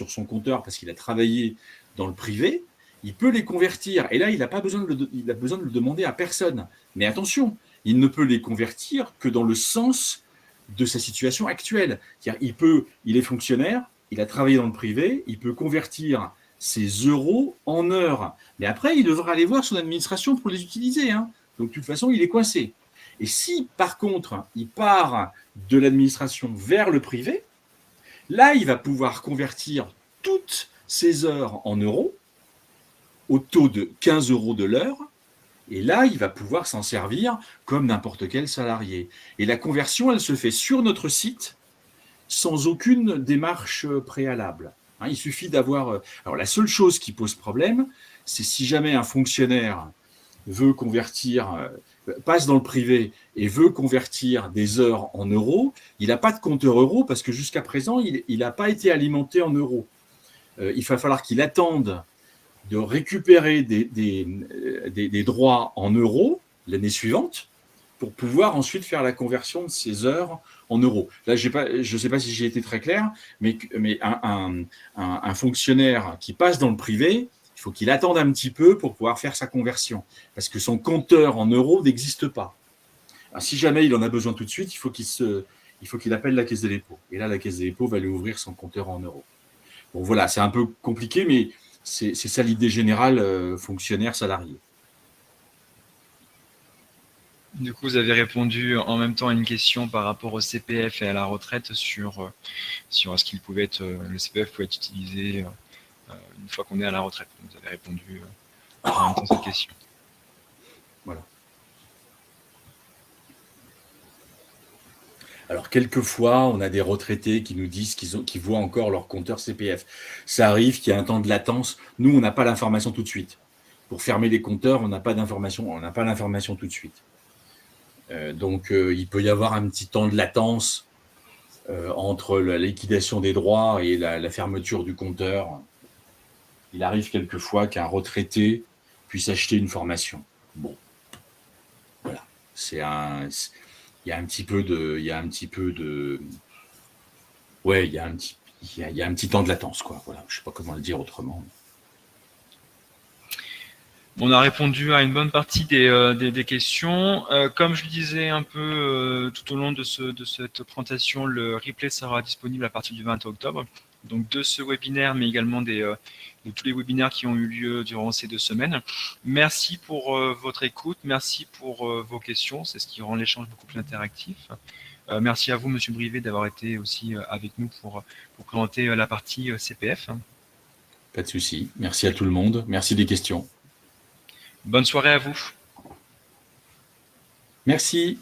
son compteur parce qu'il a travaillé dans le privé, il peut les convertir. Et là, il n'a pas besoin de le demander à personne. Mais attention, il ne peut les convertir que dans le sens de sa situation actuelle. Il est fonctionnaire, il a travaillé dans le privé, il peut convertir ses euros en heures. Mais après, il devra aller voir son administration pour les utiliser, hein. Donc, de toute façon, il est coincé. Et si, par contre, il part de l'administration vers le privé, là, il va pouvoir convertir toutes ses heures en euros au taux de 15 € de l'heure. Et là, il va pouvoir s'en servir comme n'importe quel salarié. Et la conversion, elle se fait sur notre site sans aucune démarche préalable. Hein, il suffit d'avoir… Alors, la seule chose qui pose problème, c'est si jamais un fonctionnaire veut passe dans le privé et veut convertir des heures en euros, il n'a pas de compteur euros parce que jusqu'à présent, il n'a pas été alimenté en euros. Il va falloir qu'il attende de récupérer des droits en euros l'année suivante pour pouvoir ensuite faire la conversion de ces heures en euros. Là, je ne sais pas si j'ai été très clair, mais un fonctionnaire qui passe dans le privé, il faut qu'il attende un petit peu pour pouvoir faire sa conversion, parce que son compteur en euros n'existe pas. Alors, si jamais il en a besoin tout de suite, il faut qu'il appelle la Caisse des dépôts. Et là, la Caisse des dépôts va lui ouvrir son compteur en euros. Bon, voilà, c'est un peu compliqué, mais c'est ça l'idée générale, fonctionnaire salarié. Du coup, vous avez répondu en même temps à une question par rapport au CPF et à la retraite sur ce qu'il pouvait être, le CPF pouvait être utilisé une fois qu'on est à la retraite. Vous avez répondu en même temps à cette question. Voilà. Alors, quelquefois, on a des retraités qui nous disent qu'ils voient encore leur compteur CPF. Ça arrive qu'il y a un temps de latence. Nous, on n'a pas l'information tout de suite. Pour fermer les compteurs, on n'a pas l'information tout de suite. Donc, il peut y avoir un petit temps de latence entre la liquidation des droits et la fermeture du compteur. Il arrive quelquefois qu'un retraité puisse acheter une formation. Bon, voilà. Il y a un petit peu de, ouais, il y a un petit temps de latence, quoi. Voilà, je sais pas comment le dire autrement. On a répondu à une bonne partie des questions. Comme je le disais un peu tout au long de cette présentation, le replay sera disponible à partir du 20 octobre. Donc de ce webinaire, mais également de tous les webinaires qui ont eu lieu durant ces 2 semaines. Merci pour votre écoute, merci pour vos questions, c'est ce qui rend l'échange beaucoup plus interactif. Merci à vous, Monsieur Brivet, d'avoir été aussi avec nous pour présenter la partie CPF. Pas de souci. Merci à tout le monde. Merci des questions. Bonne soirée à vous. Merci.